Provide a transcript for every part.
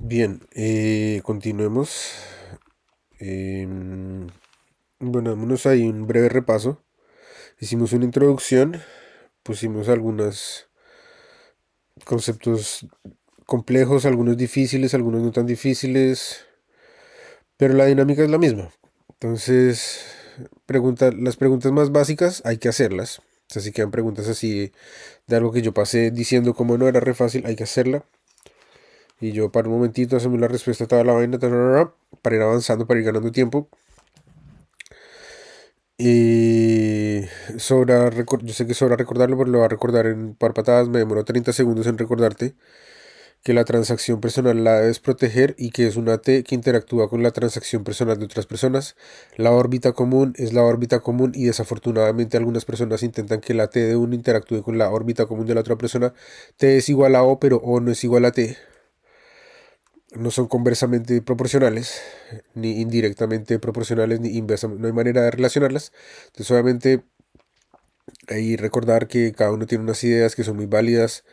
Bien, continuemos. Em, bueno, vámonos ahí un breve repaso. Hicimos una introducción, pusimos algunos conceptos complejos, algunos difíciles, algunos no tan difíciles, pero la dinámica es la misma. Entonces, las preguntas más básicas hay que hacerlas. O sea, si quedan preguntas así de algo que yo pasé diciendo como no era re fácil, hay que hacerla. Y yo para un momentito hacemos la respuesta a toda la vaina, para ir avanzando, para ir ganando tiempo. Y yo sé que sobra recordarlo, pero lo voy a recordar en un par patadas. Me demoró 30 segundos en recordarte que la transacción personal la debes proteger y que es una T que interactúa con la transacción personal de otras personas. La órbita común es la órbita común y desafortunadamente algunas personas intentan que la T de uno interactúe con la órbita común de la otra persona. T es igual a O, pero O no es igual a T. No son conversamente proporcionales, ni indirectamente proporcionales, ni inversamente. No hay manera de relacionarlas. Entonces, obviamente, y recordar que cada uno tiene unas ideas que son muy válidas.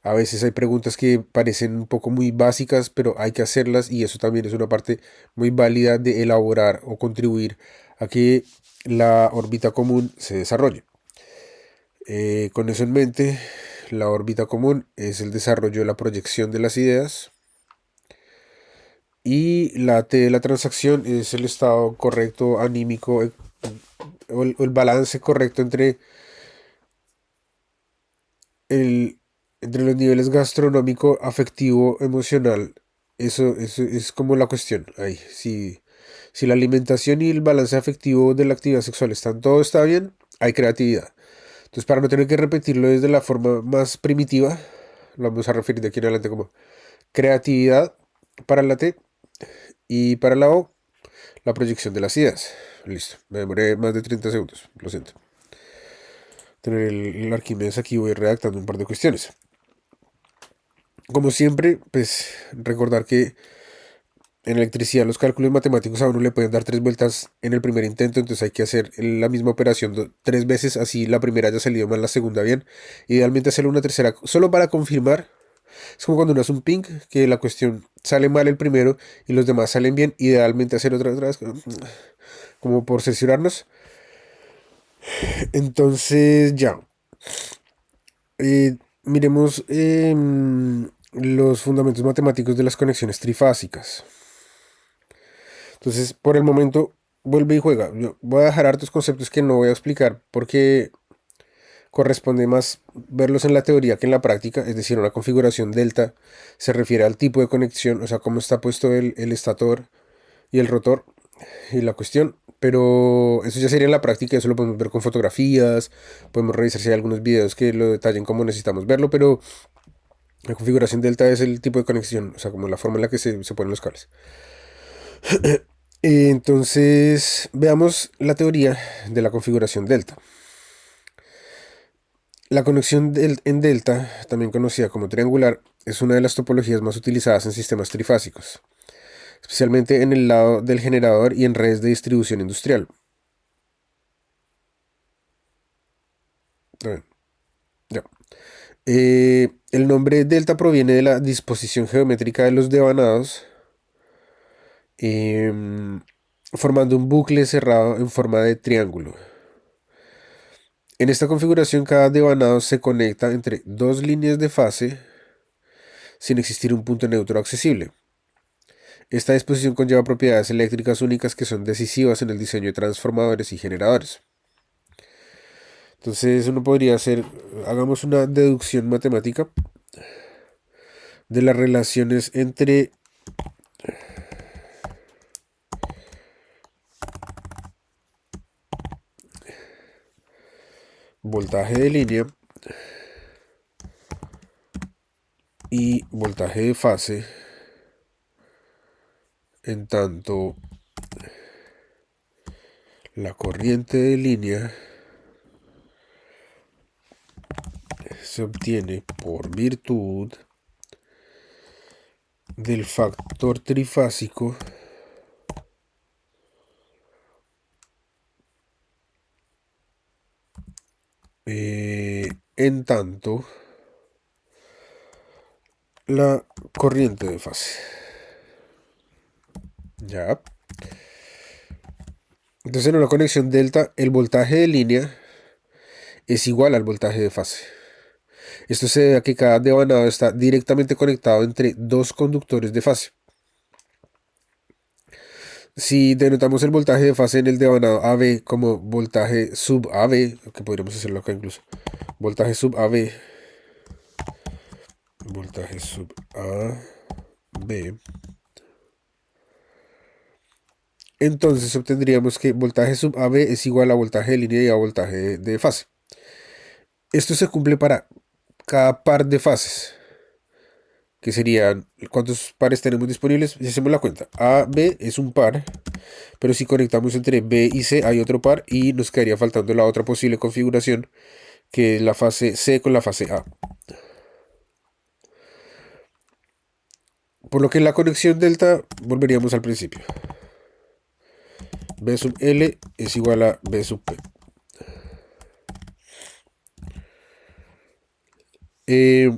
A veces hay preguntas que parecen un poco muy básicas, pero hay que hacerlas y eso también es una parte muy válida de elaborar o contribuir a que la órbita común se desarrolle. Con eso en mente, la órbita común es el desarrollo de la proyección de las ideas y la T de la transacción es el estado correcto anímico o el balance correcto el, entre los niveles gastronómico, afectivo, emocional. Eso es como la cuestión. Ahí, si la alimentación y el balance afectivo de la actividad sexual todo está bien, hay creatividad. Entonces, para no tener que repetirlo desde la forma más primitiva, lo vamos a referir de aquí en adelante como creatividad para la T y para la O, la proyección de las ideas. Listo, me demoré más de 30 segundos, lo siento. Tener el Arquímedes aquí voy redactando un par de cuestiones. Como siempre, pues recordar que en electricidad los cálculos matemáticos a uno le pueden dar tres vueltas en el primer intento, entonces hay que hacer la misma operación tres veces, así la primera haya salido mal, la segunda bien. Idealmente hacerlo una tercera, solo para confirmar. Es como cuando uno hace un ping, que la cuestión sale mal el primero y los demás salen bien. Idealmente hacer otra vez, como por cerciorarnos. Entonces ya, miremos los fundamentos matemáticos de las conexiones trifásicas. Entonces, por el momento, vuelve y juega. Yo voy a dejar hartos conceptos que no voy a explicar porque corresponde más verlos en la teoría que en la práctica. Es decir, una configuración delta se refiere al tipo de conexión, o sea, cómo está puesto el estator y el rotor y la cuestión. Pero eso ya sería en la práctica, eso lo podemos ver con fotografías, podemos revisar si hay algunos videos que lo detallen como necesitamos verlo, pero la configuración delta es el tipo de conexión, o sea, como la forma en la que se ponen los cables. Entonces, veamos la teoría de la configuración delta. La conexión en delta, también conocida como triangular, es una de las topologías más utilizadas en sistemas trifásicos, especialmente en el lado del generador y en redes de distribución industrial. A ver, ya. El nombre delta proviene de la disposición geométrica de los devanados, em, formando un bucle cerrado en forma de triángulo. En esta configuración, cada devanado se conecta entre dos líneas de fase sin existir un punto neutro accesible. Esta disposición conlleva propiedades eléctricas únicas que son decisivas en el diseño de transformadores y generadores. Entonces uno podría hacer, hagamos una deducción matemática de las relaciones entre voltaje de línea y voltaje de fase, en tanto la corriente de línea se obtiene por virtud del factor trifásico en tanto la corriente de fase. Ya. Entonces en una conexión delta, el voltaje de línea es igual al voltaje de fase. Esto se debe a que cada devanado está directamente conectado entre dos conductores de fase. Si denotamos el voltaje de fase en el devanado AB como voltaje sub AB, que podríamos hacerlo acá incluso, voltaje sub AB, voltaje sub AB, entonces obtendríamos que voltaje sub AB es igual a voltaje de línea y a voltaje de fase. Esto se cumple para cada par de fases, que serían, ¿cuántos pares tenemos disponibles? Si hacemos la cuenta, A, B es un par, pero si conectamos entre B y C hay otro par y nos quedaría faltando la otra posible configuración, que es la fase C con la fase A. Por lo que en la conexión delta volveríamos al principio. B sub L es igual a B sub P. Eh,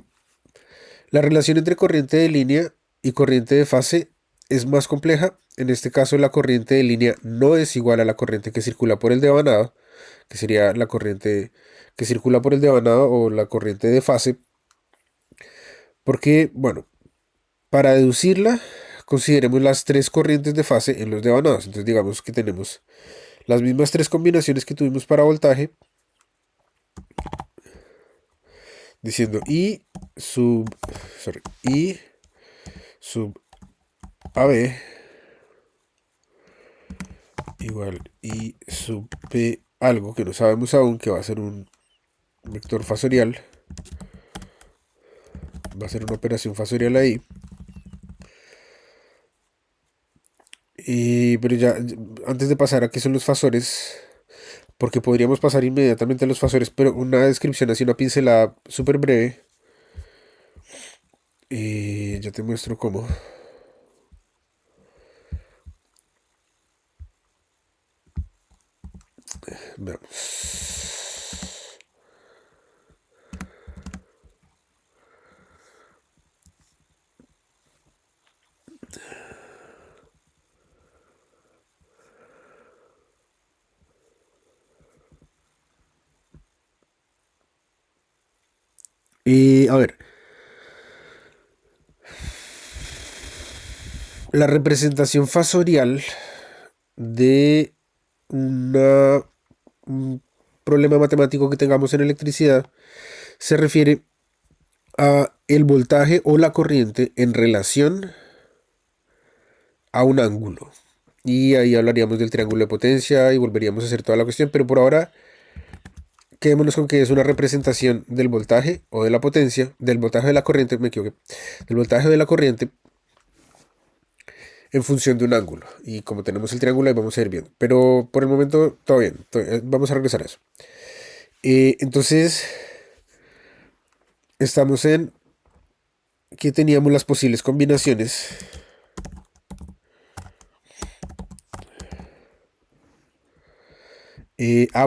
la relación entre corriente de línea y corriente de fase es más compleja. En este caso, la corriente de línea no es igual a la corriente que circula por el devanado, que sería la corriente que circula por el devanado o la corriente de fase, porque, bueno, para deducirla, consideremos las tres corrientes de fase en los devanados. Entonces, digamos que tenemos las mismas tres combinaciones que tuvimos para voltaje, diciendo I sub AB igual I sub P algo que no sabemos aún, que va a ser un vector fasorial, va a ser una operación fasorial ahí. Pero ya, antes de pasar a qué son los fasores, porque podríamos pasar inmediatamente a los fasores, pero una descripción así, una pincelada súper breve. Ya te muestro cómo. Veamos. A ver, la representación fasorial de un problema matemático que tengamos en electricidad se refiere a el voltaje o la corriente en relación a un ángulo. Y ahí hablaríamos del triángulo de potencia y volveríamos a hacer toda la cuestión, pero por ahora quedémonos con que es una representación del voltaje o de la potencia, del voltaje de la corriente, me equivoqué, del voltaje de la corriente en función de un ángulo. Y como tenemos el triángulo, ahí vamos a ir viendo. Pero por el momento, todo bien. Vamos a regresar a eso. Entonces, estamos en que teníamos las posibles combinaciones.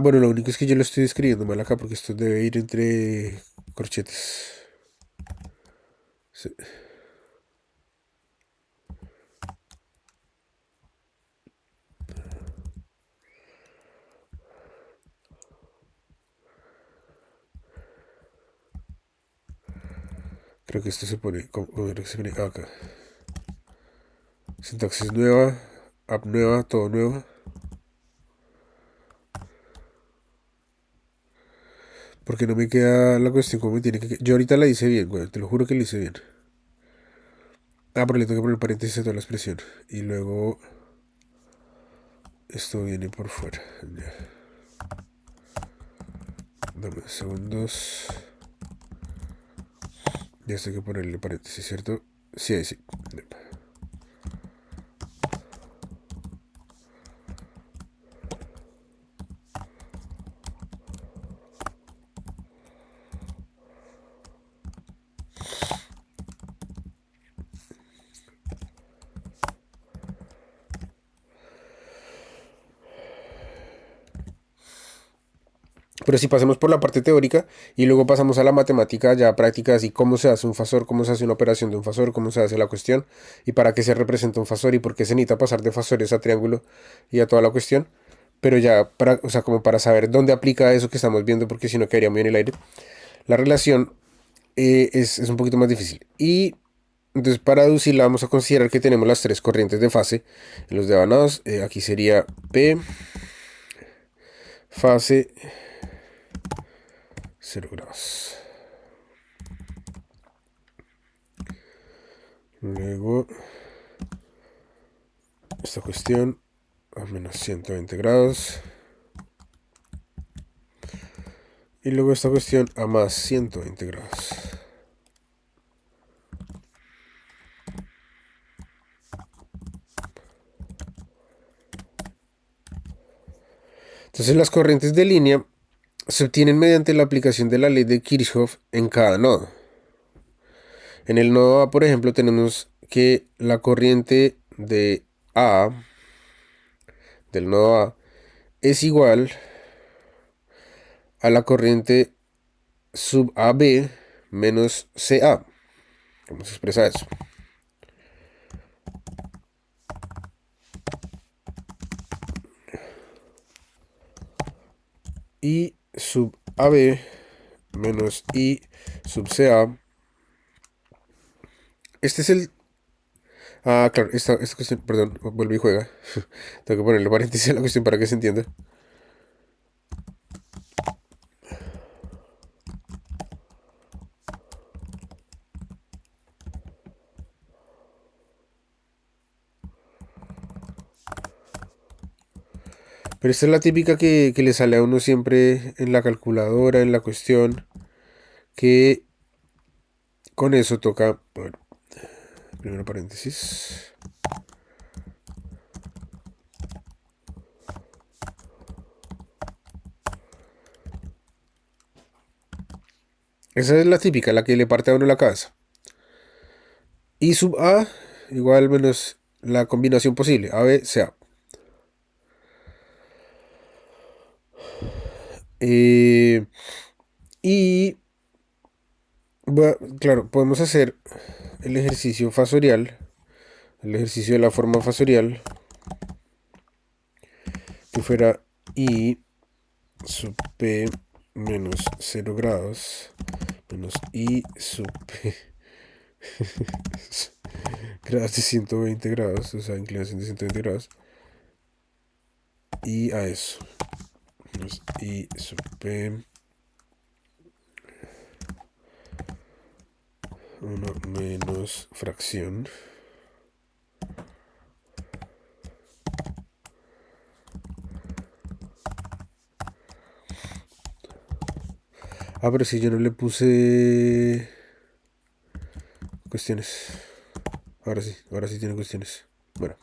Bueno, lo único es que yo lo estoy escribiendo mal acá porque esto debe ir entre corchetes. Sí. Creo que esto se pone, creo que se pone acá. Sintaxis nueva, app nueva, todo nuevo. Porque no me queda la cuestión como me tiene que... Yo ahorita la hice bien, güey, te lo juro que la hice bien. Pero le tengo que poner paréntesis a toda la expresión. Y luego esto viene por fuera. Ya. Dame segundos. Ya esto hay que ponerle paréntesis, ¿cierto? Sí, ahí sí. Pero si pasamos por la parte teórica y luego pasamos a la matemática ya práctica, así cómo se hace un fasor, cómo se hace una operación de un fasor, cómo se hace la cuestión y para qué se representa un fasor y por qué se necesita pasar de fasores a triángulo y a toda la cuestión. Pero ya, para, o sea, como para saber dónde aplica eso que estamos viendo, porque si no quedaría muy en el aire. La relación es un poquito más difícil. Y entonces para deducirla vamos a considerar que tenemos las tres corrientes de fase en los devanados. Aquí sería P, fase 0 grados. Luego esta cuestión a menos 120 grados. Y luego esta cuestión a más 120 grados. Entonces las corrientes de línea se obtienen mediante la aplicación de la ley de Kirchhoff en cada nodo. En el nodo A, por ejemplo, tenemos que la corriente de A, del nodo A, es igual a la corriente sub AB menos CA. ¿Cómo se expresa eso? I sub AB menos I sub CA. Este es el... Ah, claro, esta cuestión, perdón, vuelve y juega. Tengo que ponerle paréntesis a la cuestión para que se entienda. Pero esta es la típica que le sale a uno siempre en la calculadora, en la cuestión, que con eso toca, bueno, primero paréntesis. Esa es la típica, la que le parte a uno la cabeza. I sub A igual menos la combinación posible, AB, CA. Y, claro, podemos hacer el ejercicio fasorial, el ejercicio de la forma fasorial, que fuera I sub P menos 0 grados menos I sub P grados de 120 grados, o sea, inclinación de 120 grados, y a eso, menos I sub P 1 menos fracción pero si yo no le puse cuestiones. Ahora sí tiene cuestiones. Bueno.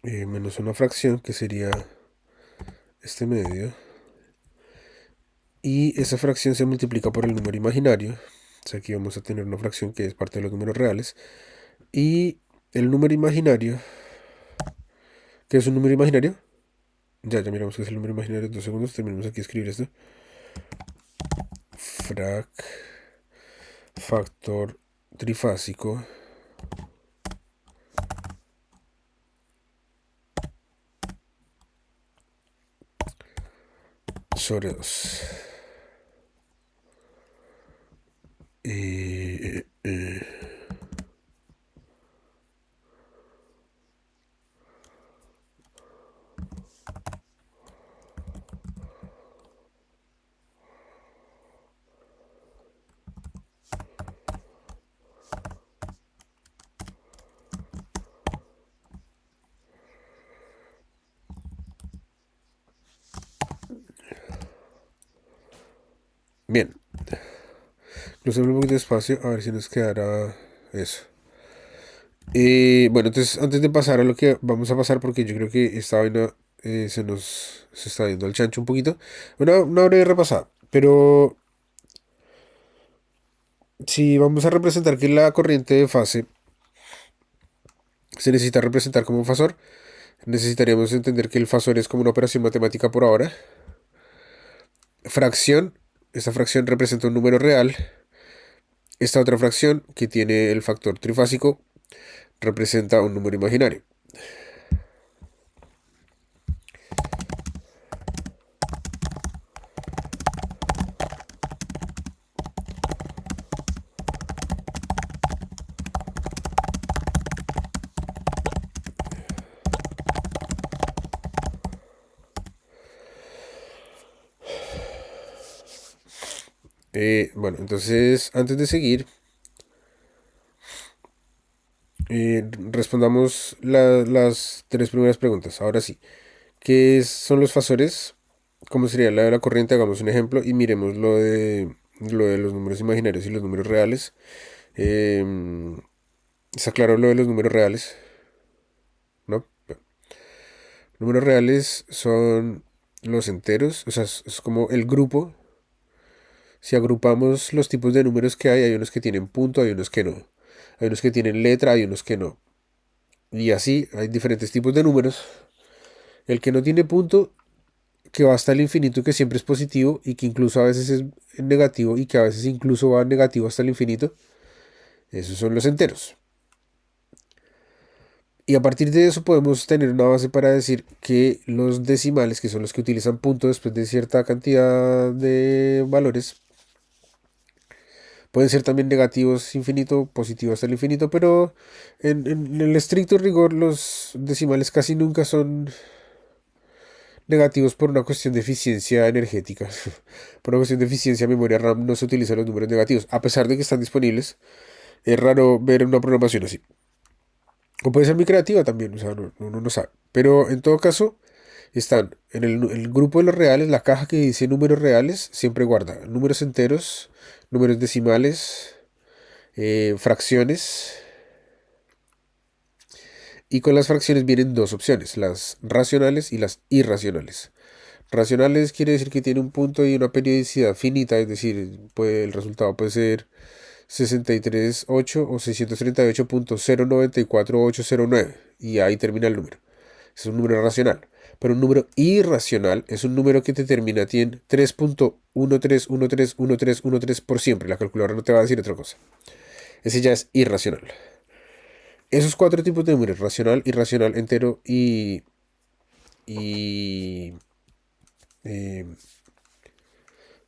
Menos una fracción que sería este medio. Y esa fracción se multiplica por el número imaginario. O sea, aquí vamos a tener una fracción que es parte de los números reales. Y el número imaginario, ¿qué es un número imaginario? Ya miramos qué es el número imaginario. 2 segundos, terminamos aquí de escribir esto. Factor trifásico sobre 2. Bien. Crucemos un poquito de espacio a ver si nos quedará eso. Bueno, entonces antes de pasar a lo que vamos a pasar, porque yo creo que esta vaina se está yendo al chancho un poquito. Una breve repasada. Pero si vamos a representar que la corriente de fase se necesita representar como un fasor, Necesitaríamos entender que el fasor es como una operación matemática por ahora. Fracción, esta fracción representa un número real. Esta otra fracción, que tiene el factor trifásico, representa un número imaginario. Bueno, entonces, antes de seguir, respondamos las tres primeras preguntas. Ahora sí, son los fasores? ¿Cómo sería la de la corriente? Hagamos un ejemplo y miremos lo de los números imaginarios y los números reales. Em, Está claro lo de los números reales, ¿no? Bueno, números reales son los enteros, o sea, es como el grupo. Si agrupamos los tipos de números que hay unos que tienen punto, hay unos que no. Hay unos que tienen letra, hay unos que no. Y así hay diferentes tipos de números. El que no tiene punto, que va hasta el infinito, que siempre es positivo y que incluso a veces es negativo y que a veces incluso va negativo hasta el infinito. Esos son los enteros. Y a partir de eso podemos tener una base para decir que los decimales, que son los que utilizan punto después de cierta cantidad de valores, pueden ser también negativos infinito, positivos hasta el infinito, pero en el estricto rigor los decimales casi nunca son negativos por una cuestión de eficiencia energética. Por una cuestión de eficiencia memoria RAM no se utilizan los números negativos, a pesar de que están disponibles. Es raro ver una programación así. O puede ser muy creativa también, o sea, uno no sabe. Pero en todo caso, están en el grupo de los reales, la caja que dice números reales, siempre guarda números enteros, números decimales, fracciones. Y con las fracciones vienen dos opciones, las racionales y las irracionales. Racionales quiere decir que tiene un punto y una periodicidad finita, es decir, el resultado puede ser 63.8 o 638.094.809 y ahí termina el número. Es un número racional. Pero un número irracional es un número que te termina en 3.13131313 por siempre. La calculadora no te va a decir otra cosa. Ese ya es irracional. Esos cuatro tipos de números, racional, irracional, entero y eh,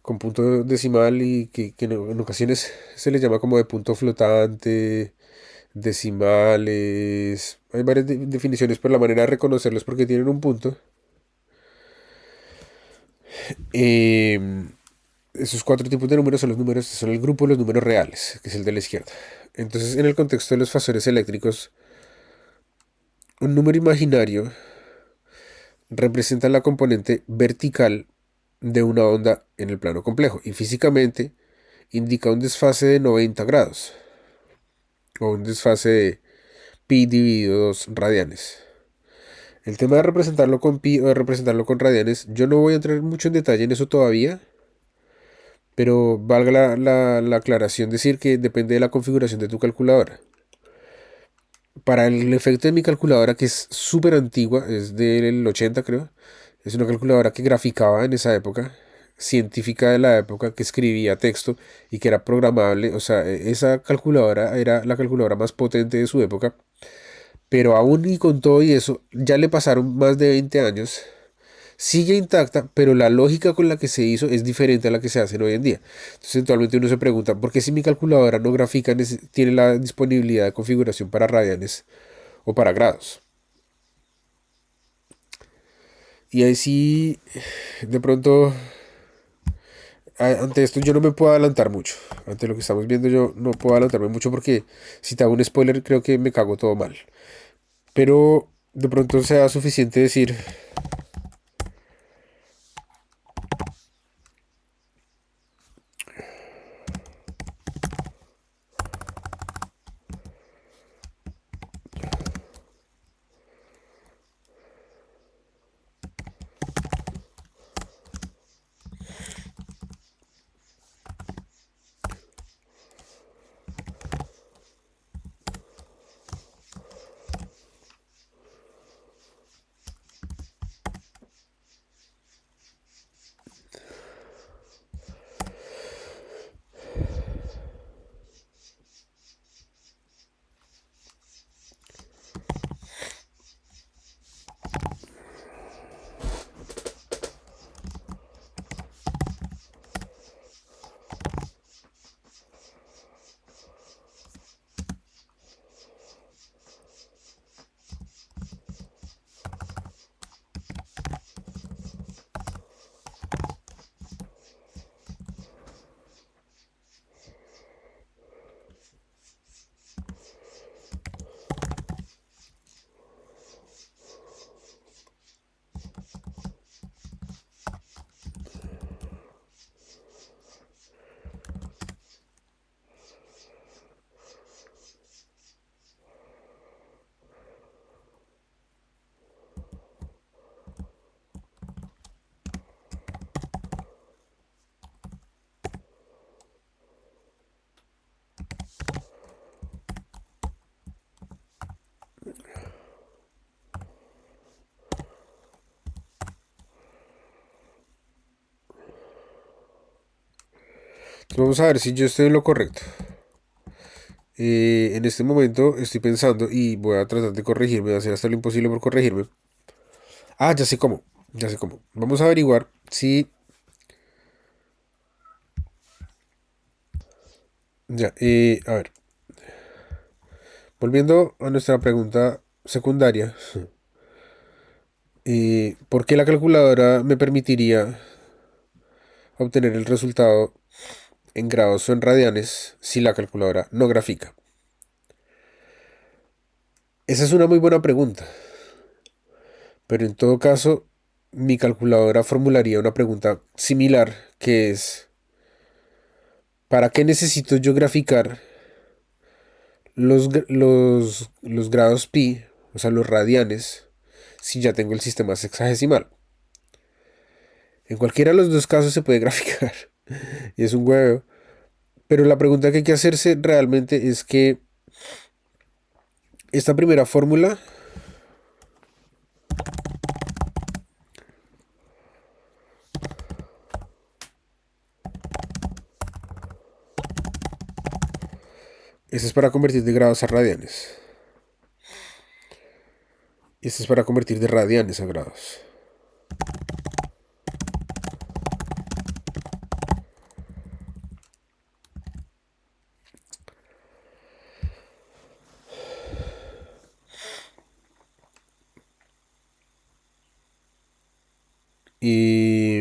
con punto decimal y que en ocasiones se le llama como de punto flotante, decimales. Hay varias definiciones, pero la manera de reconocerlos porque tienen un punto. Esos cuatro tipos de números son el grupo de los números reales, que es el de la izquierda. Entonces, en el contexto de los fasores eléctricos, un número imaginario representa la componente vertical de una onda en el plano complejo y físicamente indica un desfase de 90 grados o un desfase de pi dividido 2 radianes. El tema de representarlo con pi o de representarlo con radianes, yo no voy a entrar mucho en detalle en eso todavía, pero valga la aclaración decir que depende de la configuración de tu calculadora. Para el efecto de mi calculadora, que es súper antigua, es del 80 creo, es una calculadora que graficaba en esa época, científica de la época, que escribía texto y que era programable, o sea, esa calculadora era la calculadora más potente de su época, pero aún y con todo y eso, ya le pasaron más de 20 años. Sigue intacta, pero la lógica con la que se hizo es diferente a la que se hace hoy en día. Entonces, eventualmente uno se pregunta, ¿por qué si mi calculadora no gráfica tiene la disponibilidad de configuración para radianes o para grados? Y ahí sí, de pronto, ante esto yo no me puedo adelantar mucho. Ante lo que estamos viendo yo no puedo adelantarme mucho porque si te hago un spoiler creo que me cago todo mal. Pero de pronto sea suficiente decir Vamos a ver si yo estoy en lo correcto. En este momento estoy pensando y voy a tratar de corregirme, voy a hacer hasta lo imposible por corregirme. Ah, ya sé cómo, ya sé cómo. Vamos a averiguar si... Ya, a ver, volviendo a nuestra pregunta secundaria, ¿por qué la calculadora me permitiría obtener el resultado en grados o en radianes si la calculadora no grafica? Esa es una muy buena pregunta, pero en todo caso, mi calculadora formularía una pregunta similar, que es, ¿para qué necesito yo graficar los grados pi, o sea, los radianes, si ya tengo el sistema sexagesimal? En cualquiera de los dos casos se puede graficar, y es un huevo. Pero la pregunta que hay que hacerse realmente es que esta primera fórmula, esta es para convertir de grados a radianes. Y esta es para convertir de radianes a grados. Y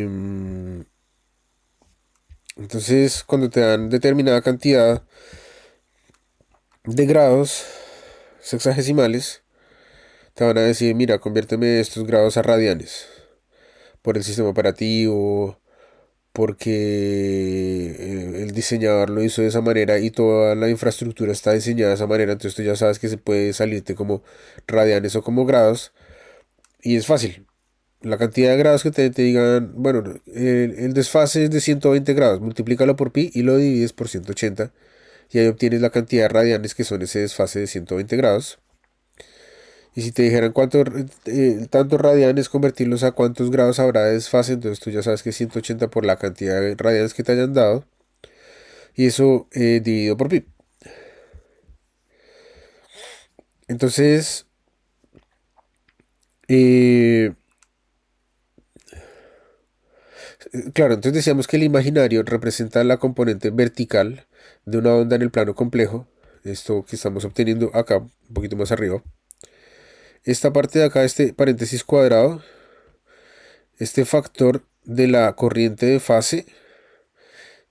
entonces cuando te dan determinada cantidad de grados sexagesimales, te van a decir, mira, conviérteme estos grados a radianes por el sistema operativo, porque el diseñador lo hizo de esa manera y toda la infraestructura está diseñada de esa manera, entonces tú ya sabes que se puede salirte como radianes o como grados y es fácil. La cantidad de grados que te digan, bueno, el desfase es de 120 grados, multiplícalo por pi y lo divides por 180 y ahí obtienes la cantidad de radianes que son ese desfase de 120 grados. Y si te dijeran tantos radianes, convertirlos a cuántos grados habrá de desfase, entonces tú ya sabes que es 180 por la cantidad de radianes que te hayan dado. Y eso dividido por pi. Entonces, eh, claro, entonces decíamos que el imaginario representa la componente vertical de una onda en el plano complejo. Esto que estamos obteniendo acá, un poquito más arriba. Esta parte de acá, este paréntesis cuadrado, este factor de la corriente de fase,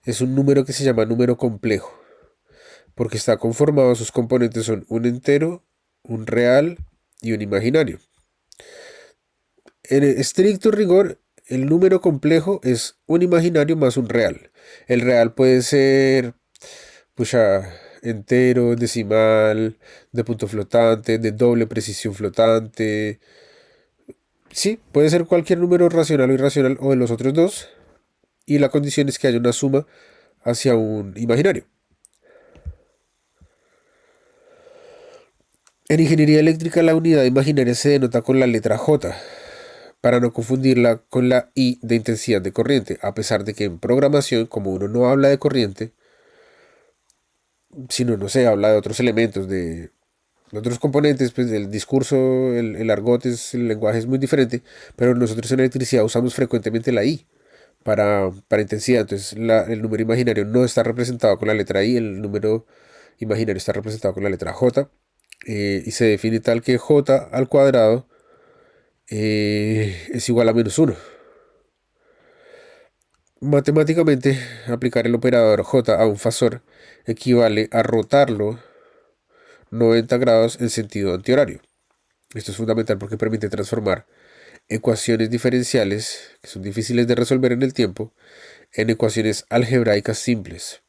es un número que se llama número complejo, porque está conformado, sus componentes son un entero, un real y un imaginario. En estricto rigor, el número complejo es un imaginario más un real. El real puede ser, pucha, entero, decimal, de punto flotante, de doble precisión flotante. Sí, puede ser cualquier número racional o irracional o de los otros dos. Y la condición es que haya una suma hacia un imaginario. En ingeniería eléctrica la unidad imaginaria se denota con la letra J, para no confundirla con la I de intensidad de corriente, a pesar de que en programación, como uno no habla de corriente, sino, no sé, habla de otros elementos, de otros componentes, pues el discurso, el argot, el lenguaje es muy diferente, pero nosotros en electricidad usamos frecuentemente la I para intensidad, entonces el número imaginario no está representado con la letra I, el número imaginario está representado con la letra J, y se define tal que J al cuadrado es igual a -1. Matemáticamente, aplicar el operador J a un fasor equivale a rotarlo 90 grados en sentido antihorario. Esto es fundamental porque permite transformar ecuaciones diferenciales, que son difíciles de resolver en el tiempo, en ecuaciones algebraicas simples.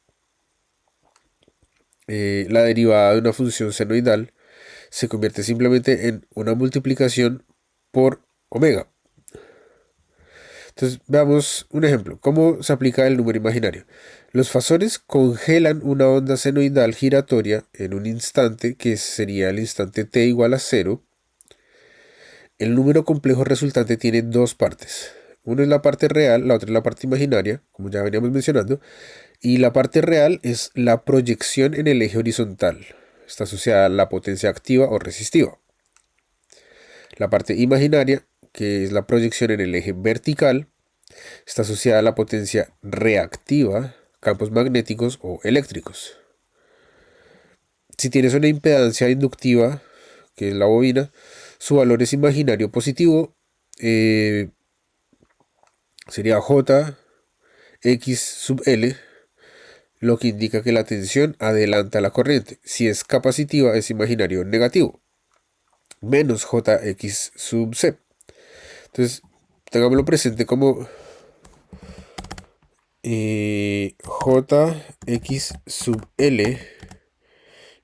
La derivada de una función senoidal se convierte simplemente en una multiplicación por omega. Entonces, veamos un ejemplo. ¿Cómo se aplica el número imaginario? Los fasores congelan una onda senoidal giratoria en un instante que sería el instante t igual a 0. El número complejo resultante tiene dos partes. Una es la parte real, la otra es la parte imaginaria, como ya veníamos mencionando. Y la parte real es la proyección en el eje horizontal. Está asociada a la potencia activa o resistiva. La parte imaginaria, que es la proyección en el eje vertical, está asociada a la potencia reactiva, campos magnéticos o eléctricos. Si tienes una impedancia inductiva, que es la bobina, su valor es imaginario positivo, sería J X sub L, lo que indica que la tensión adelanta la corriente. Si es capacitiva, es imaginario negativo, menos Jx sub C. Entonces, tengámoslo presente como Jx sub L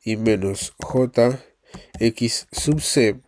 y menos Jx sub C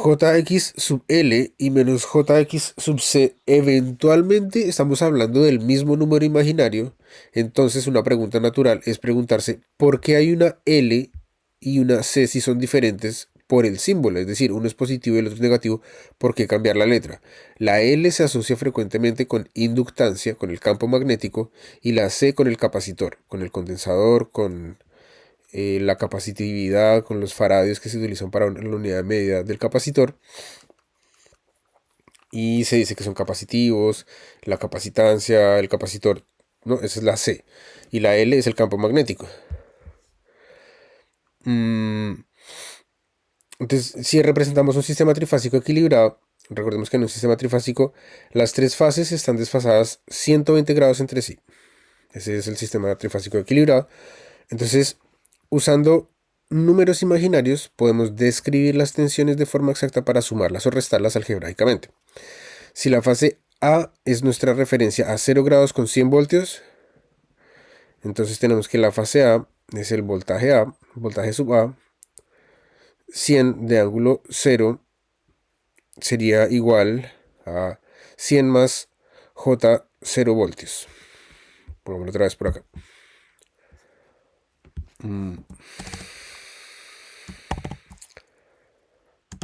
Jx sub L y menos Jx sub C, eventualmente estamos hablando del mismo número imaginario. Entonces una pregunta natural es preguntarse ¿por qué hay una L y una C si son diferentes por el símbolo? Es decir, uno es positivo y el otro es negativo, ¿por qué cambiar la letra? La L se asocia frecuentemente con inductancia, con el campo magnético, y la C con el capacitor, con el condensador, con la capacitividad, con los faradios que se utilizan para la unidad de medida del capacitor. Y se dice que son capacitivos, la capacitancia, el capacitor, ¿no? Esa es la C. Y la L es el campo magnético. Entonces, si representamos un sistema trifásico equilibrado, recordemos que en un sistema trifásico las tres fases están desfasadas 120 grados entre sí. Ese es el sistema trifásico equilibrado. Entonces, usando números imaginarios, podemos describir las tensiones de forma exacta para sumarlas o restarlas algebraicamente. Si la fase A es nuestra referencia a 0 grados con 100 voltios, entonces tenemos que la fase A es el voltaje A, voltaje sub A, 100 de ángulo 0 sería igual a 100 más J 0 voltios. Pongámoslo otra vez por acá.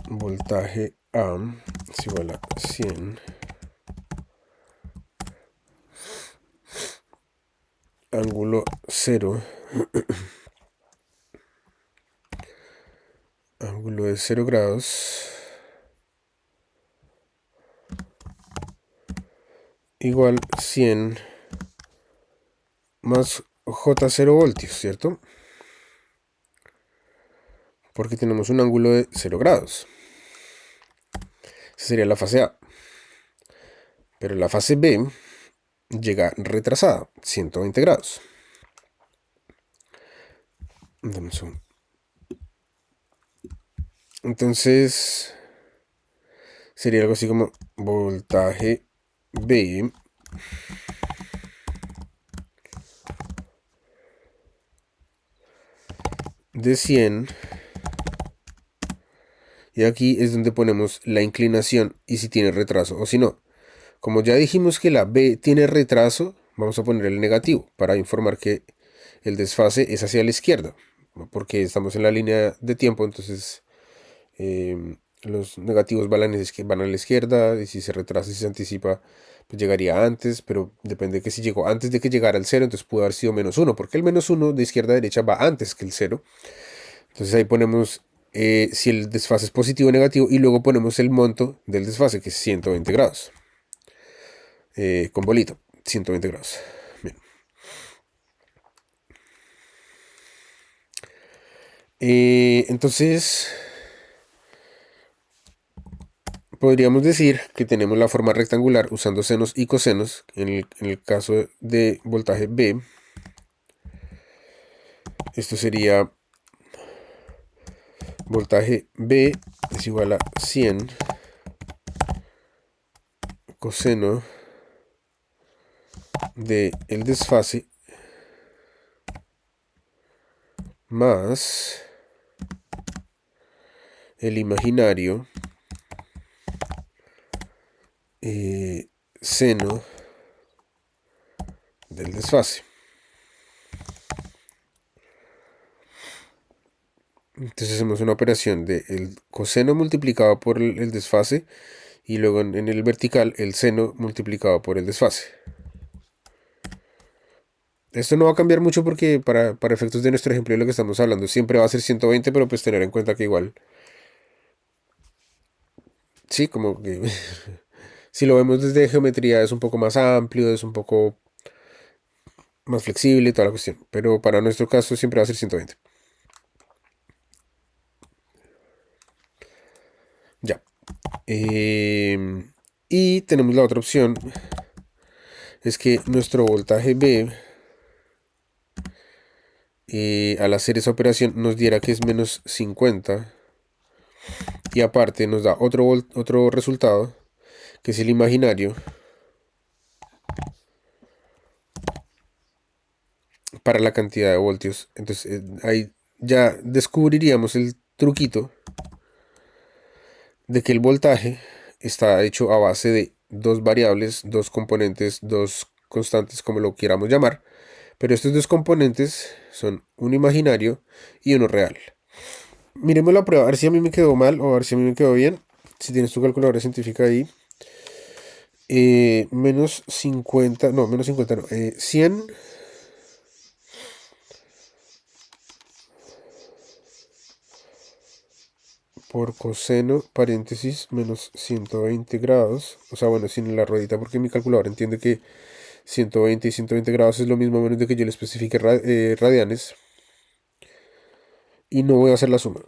Voltaje A es igual a 100 ángulo 0, ángulo de 0 grados, igual 100 más J 0 voltios, ¿cierto? Porque tenemos un ángulo de 0 grados. Esa sería la fase A. Pero la fase B llega retrasada, 120 grados. Entonces, sería algo así como voltaje B de 100. Y aquí es donde ponemos la inclinación y si tiene retraso o si no. Como ya dijimos que la B tiene retraso, vamos a poner el negativo para informar que el desfase es hacia la izquierda, porque estamos en la línea de tiempo, entonces los negativos van a la izquierda y si se retrasa y se anticipa, pues llegaría antes, pero depende de que si llegó antes de que llegara el 0, entonces pudo haber sido -1, porque el -1 de izquierda a derecha va antes que el 0. Entonces ahí ponemos si el desfase es positivo o negativo y luego ponemos el monto del desfase, que es 120 grados. Con bolito, 120 grados. Bien. Entonces, podríamos decir que tenemos la forma rectangular usando senos y cosenos. En el caso de voltaje B, esto sería voltaje B es igual a 100 coseno de el desfase más el imaginario seno del desfase. Entonces hacemos una operación de el coseno multiplicado por el desfase y luego en el vertical el seno multiplicado por el desfase. Esto no va a cambiar mucho porque para efectos de nuestro ejemplo de lo que estamos hablando siempre va a ser 120, pero pues tener en cuenta que igual, sí, como que si lo vemos desde geometría es un poco más amplio, es un poco más flexible y toda la cuestión, pero para nuestro caso siempre va a ser 120. Ya. Y tenemos la otra opción, es que nuestro voltaje B, al hacer esa operación, nos diera que es menos 50 y aparte nos da otro resultado, que es el imaginario, para la cantidad de voltios. Entonces ahí ya descubriríamos el truquito de que el voltaje está hecho a base de dos variables, dos componentes, dos constantes, como lo queramos llamar, pero estos dos componentes son uno imaginario y uno real. Miremos la prueba, a ver si a mí me quedó mal o a ver si a mí me quedó bien. Si tienes tu calculadora científica ahí, menos 50, no, menos 50 no, 100 por coseno, paréntesis, menos 120 grados. O sea, bueno, sin la ruedita porque mi calculadora entiende que 120 y 120 grados es lo mismo a menos de que yo le especifique radianes. Y no voy a hacer la suma.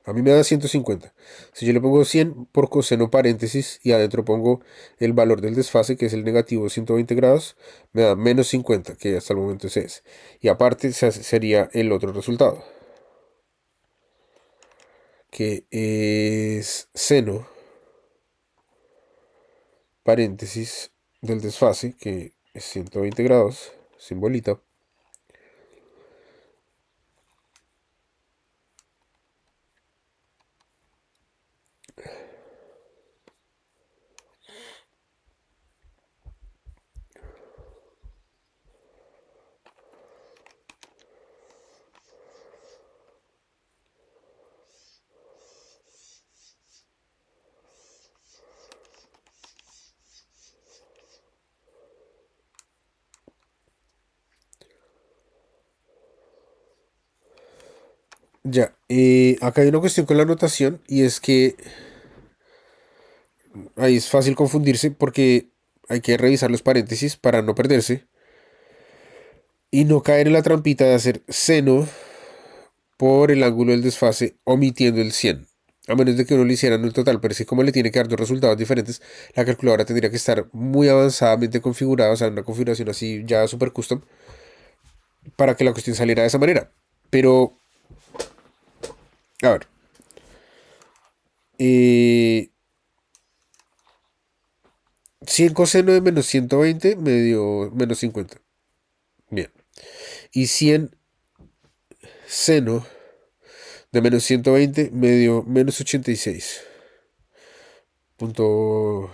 A mí me da 150. Si yo le pongo 100 por coseno paréntesis y adentro pongo el valor del desfase, que es el negativo 120 grados, me da menos 50, que hasta el momento es ese. Y aparte sería el otro resultado, que es seno paréntesis del desfase, que es 120 grados, sin bolita. Ya, acá hay una cuestión con la notación y es que ahí es fácil confundirse porque hay que revisar los paréntesis para no perderse y no caer en la trampita de hacer seno por el ángulo del desfase omitiendo el 100. A menos de que uno lo hiciera en el total, pero es que como le tiene que dar dos resultados diferentes, la calculadora tendría que estar muy avanzadamente configurada, o sea, una configuración así ya super custom, para que la cuestión saliera de esa manera. Pero, a ver, eh, 100 coseno de menos 120 me dio menos 50. Bien. Y 100 seno de menos 120 me dio menos 86. Punto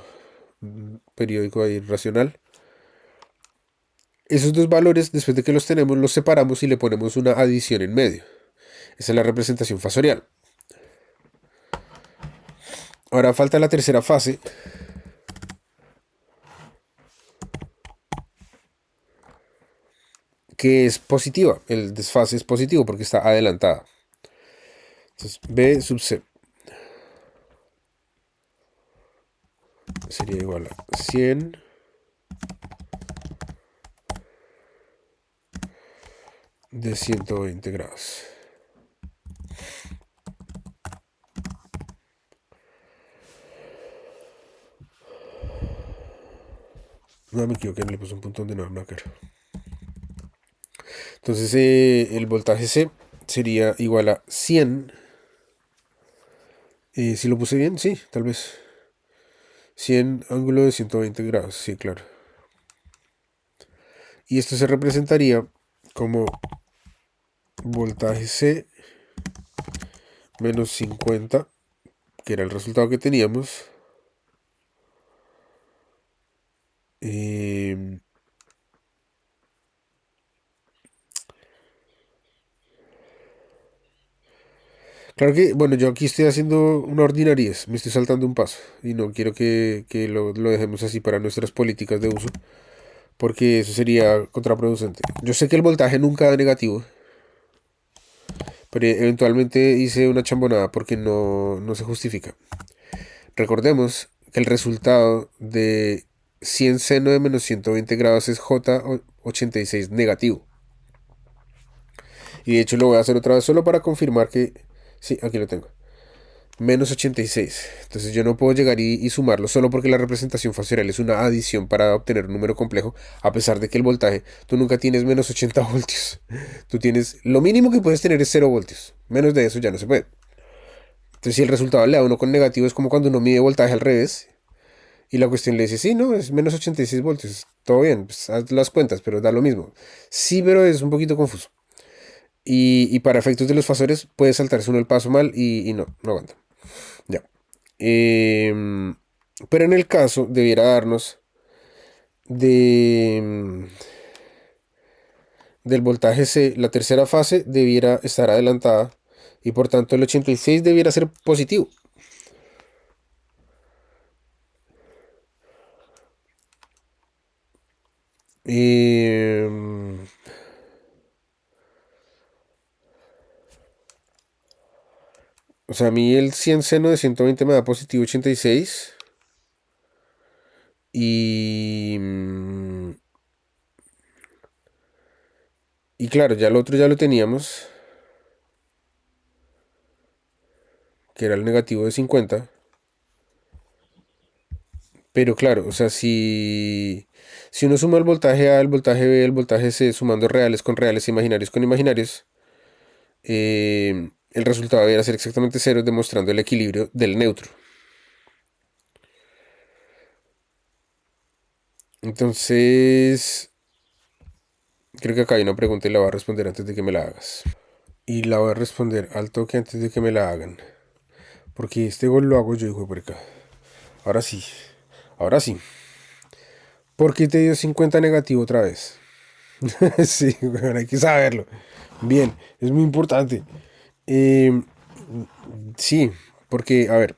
periódico ahí racional. Esos dos valores, después de que los tenemos, los separamos y le ponemos una adición en medio. Esa es la representación fasorial. Ahora falta la tercera fase, que es positiva. El desfase es positivo porque está adelantada. Entonces, B sub C sería igual a 100 de 120 grados. No me equivoqué, le puse un punto donde no, no quiero. Entonces, el voltaje C sería igual a 100. Si lo puse bien, sí, tal vez. 100 ángulo de 120 grados, sí, claro. Y esto se representaría como voltaje C menos 50, que era el resultado que teníamos, Claro que, bueno, yo aquí estoy haciendo una ordinariez, me estoy saltando un paso y no quiero que lo dejemos así para nuestras políticas de uso, porque eso sería contraproducente. Yo sé que el voltaje nunca da negativo, pero eventualmente hice una chambonada porque no se justifica. Recordemos que el resultado de 100 seno de menos 120 grados es J86 negativo. Y de hecho lo voy a hacer otra vez solo para confirmar que... Sí, aquí lo tengo. Menos 86. Entonces yo no puedo llegar y sumarlo solo porque la representación factorial es una adición para obtener un número complejo, a pesar de que el voltaje, tú nunca tienes menos 80 voltios. Tú tienes, lo mínimo que puedes tener es 0 voltios. Menos de eso ya no se puede. Entonces si el resultado le da uno con negativo es como cuando uno mide voltaje al revés y la cuestión le dice, sí, no, es menos 86 voltios. Todo bien, pues haz las cuentas, pero da lo mismo. Sí, pero es un poquito confuso. Y para efectos de los fasores puede saltarse uno el paso mal y no aguanta. Ya. Em, pero en el caso debiera darnos de, del voltaje C, la tercera fase debiera estar adelantada y por tanto el 86 debiera ser positivo. Em, o sea, a mí el 100 seno de 120 me da positivo 86 y claro, ya el otro ya lo teníamos, que era el negativo de 50. Pero claro, o sea, si uno suma el voltaje A, el voltaje B, el voltaje C, sumando reales con reales, imaginarios con imaginarios, el resultado debería ser exactamente cero, demostrando el equilibrio del neutro. Entonces, creo que acá hay una pregunta y la voy a responder antes de que me la hagas. Y la voy a responder al toque antes de que me la hagan. Porque este gol lo hago yo, hijo de puerca. Ahora sí, ahora sí. ¿Por qué te dio 50 negativo otra vez? Sí, bueno, hay que saberlo. Bien, es muy importante. Eh, sí, porque, a ver,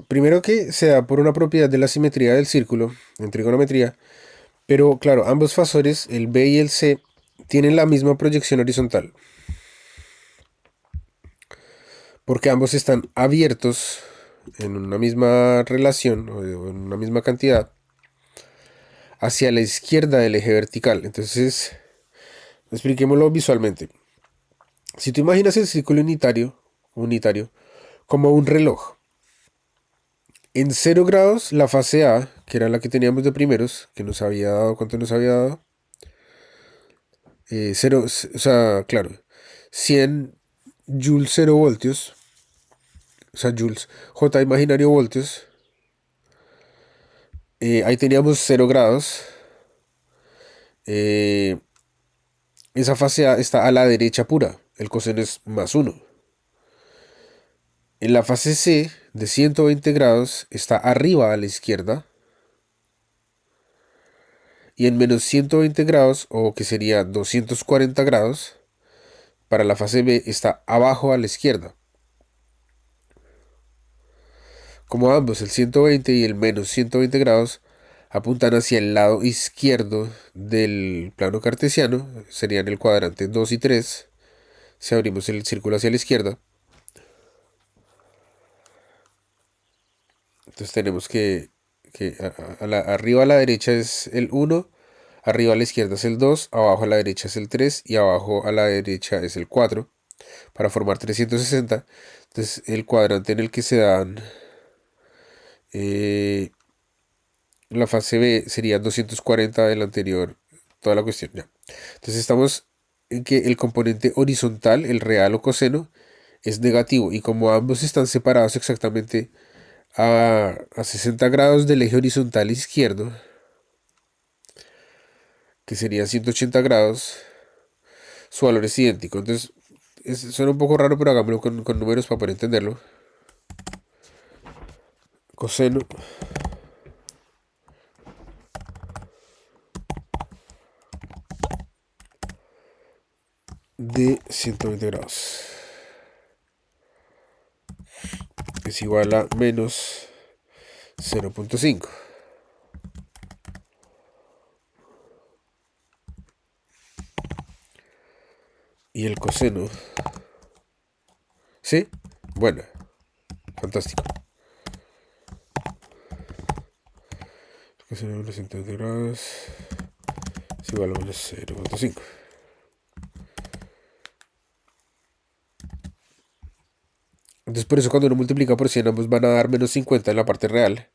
primero que se da por una propiedad de la simetría del círculo en trigonometría, pero claro, ambos fasores, el B y el C, tienen la misma proyección horizontal, porque ambos están abiertos en una misma relación o en una misma cantidad hacia la izquierda del eje vertical. Entonces, expliquémoslo visualmente. Si tú imaginas el círculo unitario como un reloj, en 0 grados la fase A, que era la que teníamos de primeros, que nos había dado, ¿cuánto nos había dado? Cero, o sea, claro, 100 joules 0 voltios, o sea, joules, J imaginario voltios, ahí teníamos 0 grados, eh, esa fase A está a la derecha pura, el coseno es +1. En la fase C de 120 grados está arriba a la izquierda y en -120 grados, o que sería 240 grados, para la fase B está abajo a la izquierda. Como ambos, el 120 y el -120 grados, apuntan hacia el lado izquierdo del plano cartesiano, serían el cuadrante 2 y 3. Si abrimos el círculo hacia la izquierda, entonces tenemos que arriba a la derecha es el 1, arriba a la izquierda es el 2, abajo a la derecha es el 3 y abajo a la derecha es el 4 para formar 360. Entonces el cuadrante en el que se dan eh, la fase B sería 240 del anterior, toda la cuestión, ya. Entonces estamos en que el componente horizontal, el real o coseno, es negativo y como ambos están separados exactamente a 60 grados del eje horizontal izquierdo, que sería 180 grados, su valor es idéntico. Entonces, suena un poco raro, pero hagámoslo con números para poder entenderlo. Coseno de 120 grados. es igual a menos 0.5. Y el coseno, ¿sí? Bueno, fantástico. El coseno de menos 120 grados es igual a menos 0.5. Entonces por eso cuando uno multiplica por 100 ambos van a dar menos 50 en la parte real.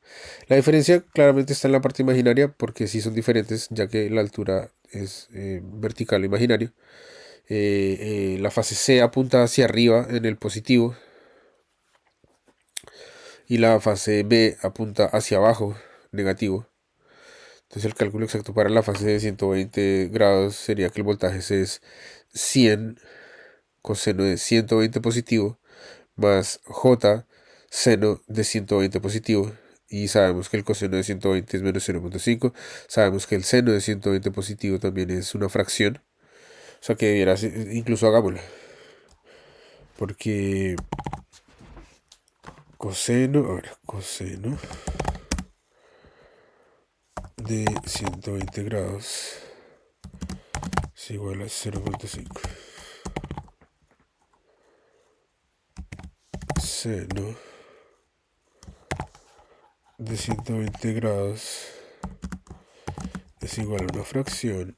La diferencia claramente está en la parte imaginaria porque sí son diferentes ya que la altura es vertical o imaginario. La fase C apunta hacia arriba en el positivo y la fase B apunta hacia abajo, negativo. Entonces el cálculo exacto para la fase de 120 grados sería que el voltaje es 100 coseno de 120 positivo más J seno de 120 positivo. Y sabemos que el coseno de 120 es menos 0.5. Sabemos que el seno de 120 positivo también es una fracción. O sea que debiera ser, incluso hagámoslo. Porque coseno, ahora, coseno de 120 grados es igual a 0.5. Seno de 120 grados es igual a una fracción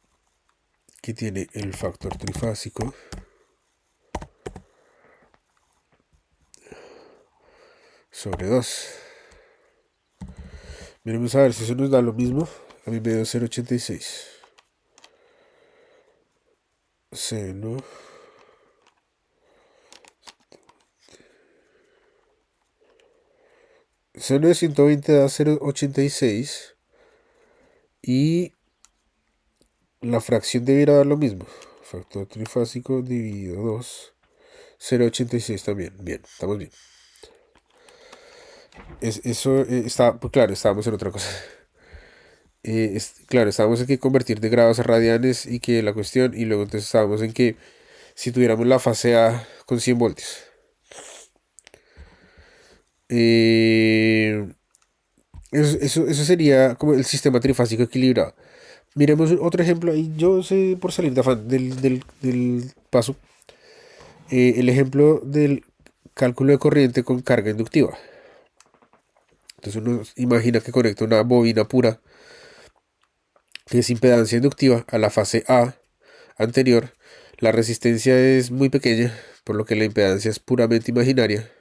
que tiene el factor trifásico sobre 2. Miremos a ver si eso nos da lo mismo. A mí me dio 0.86. Seno seno de 120 da 0.86 y la fracción debiera dar lo mismo. Factor trifásico dividido 2. 0.86 también. Bien, estamos bien. Eso está, pues claro, estábamos en otra cosa. Claro, estábamos en que convertir de grados a radianes y que la cuestión, y luego entonces estábamos en que si tuviéramos la fase A con 100 voltios. Eh, eso sería como el sistema trifásico equilibrado. Miremos otro ejemplo, y yo sé por salir de afán del paso, el ejemplo del cálculo de corriente con carga inductiva. Entonces uno imagina que conecta una bobina pura, que es impedancia inductiva, a la fase A anterior. La resistencia es muy pequeña, por lo que la impedancia es puramente imaginaria.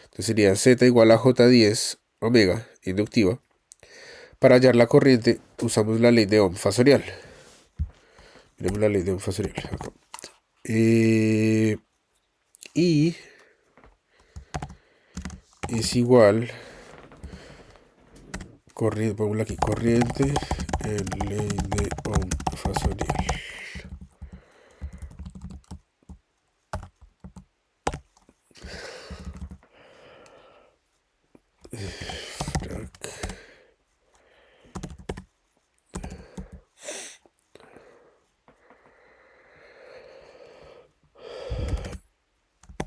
Entonces sería Z igual a J10 omega inductiva. Para hallar la corriente usamos la ley de Ohm fasorial. Miremos la ley de Ohm fasorial acá. Y es igual, corriente, pongámoslo aquí, corriente en ley de Ohm fasorial.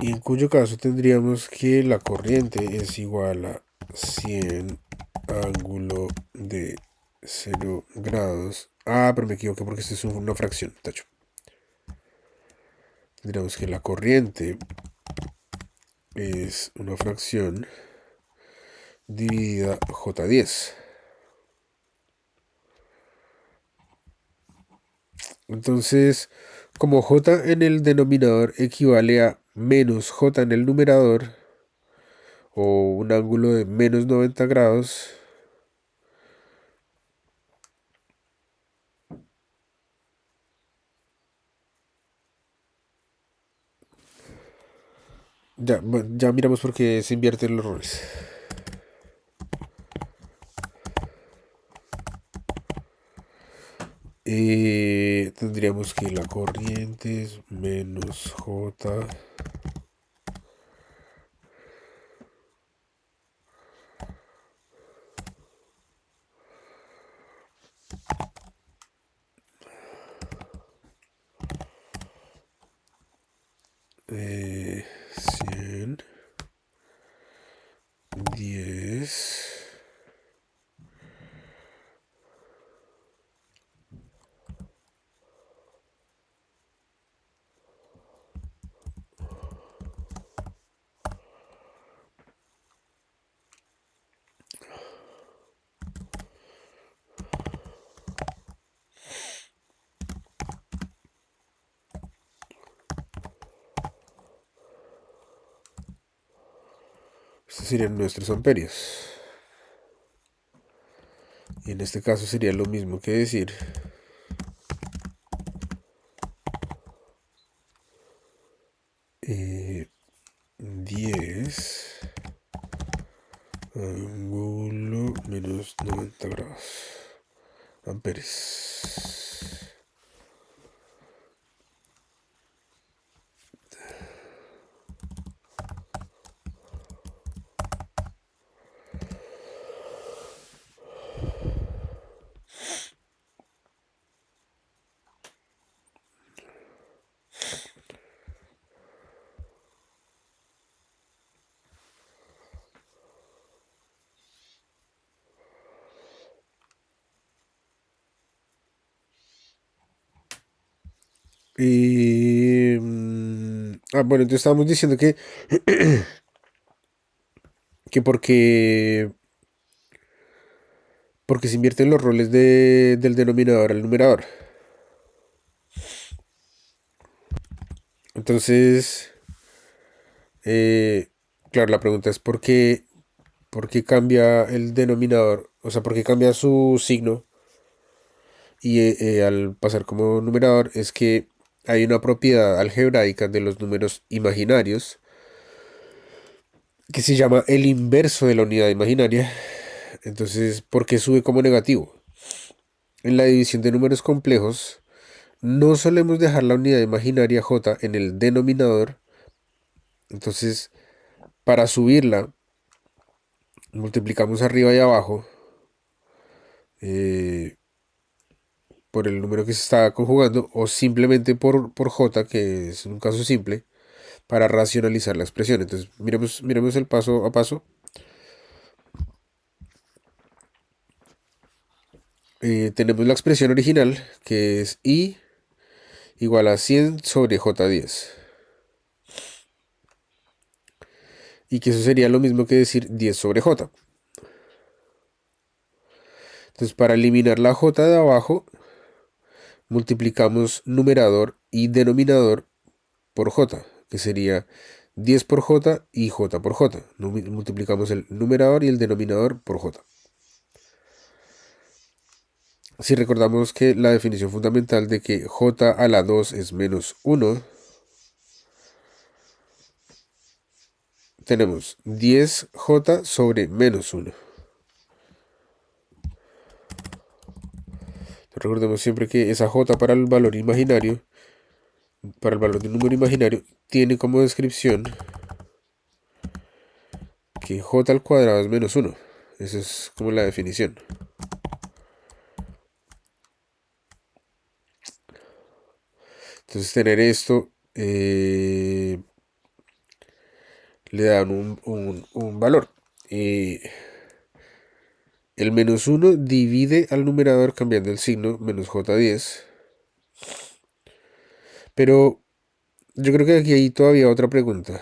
Y en cuyo caso tendríamos que la corriente es igual a 100 ángulo de 0 grados. Ah, pero me equivoqué porque esto es una fracción, tacho. Tendríamos que la corriente es una fracción dividida J10. Entonces, como J en el denominador equivale a menos J en el numerador, o un ángulo de menos 90 grados, ya miramos por qué se invierten los roles. Tendríamos que la corriente es menos J eh, 100 estos serían nuestros amperios. Y en este caso sería lo mismo que decir 10 ángulo menos 90 grados amperes. Bueno, entonces estábamos diciendo que porque se invierten los roles del denominador al numerador. Entonces, claro, la pregunta es por qué cambia el denominador, o sea, por qué cambia su signo y al pasar como numerador es que hay una propiedad algebraica de los números imaginarios que se llama el inverso de la unidad imaginaria. Entonces, ¿por qué sube como negativo? En la división de números complejos, no solemos dejar la unidad imaginaria j en el denominador. Entonces, para subirla, multiplicamos arriba y abajo eh, por el número que se está conjugando o simplemente por j, que es un caso simple, para racionalizar la expresión. Entonces, miremos el paso a paso. Tenemos la expresión original, que es i igual a 100 sobre j10. Y que eso sería lo mismo que decir 10 sobre j. Entonces, para eliminar la j de abajo, multiplicamos numerador y denominador por j, que sería 10 por j y j por j. Multiplicamos el numerador y el denominador por j. Si recordamos que la definición fundamental de que j a la 2 es menos 1, tenemos 10j sobre menos 1. Recordemos siempre que esa j para el valor imaginario, para el valor de un número imaginario, tiene como descripción que j al cuadrado es menos 1. Esa es como la definición. Entonces tener esto le dan un valor. El menos 1 divide al numerador cambiando el signo, menos j10. Pero yo creo que aquí hay todavía otra pregunta.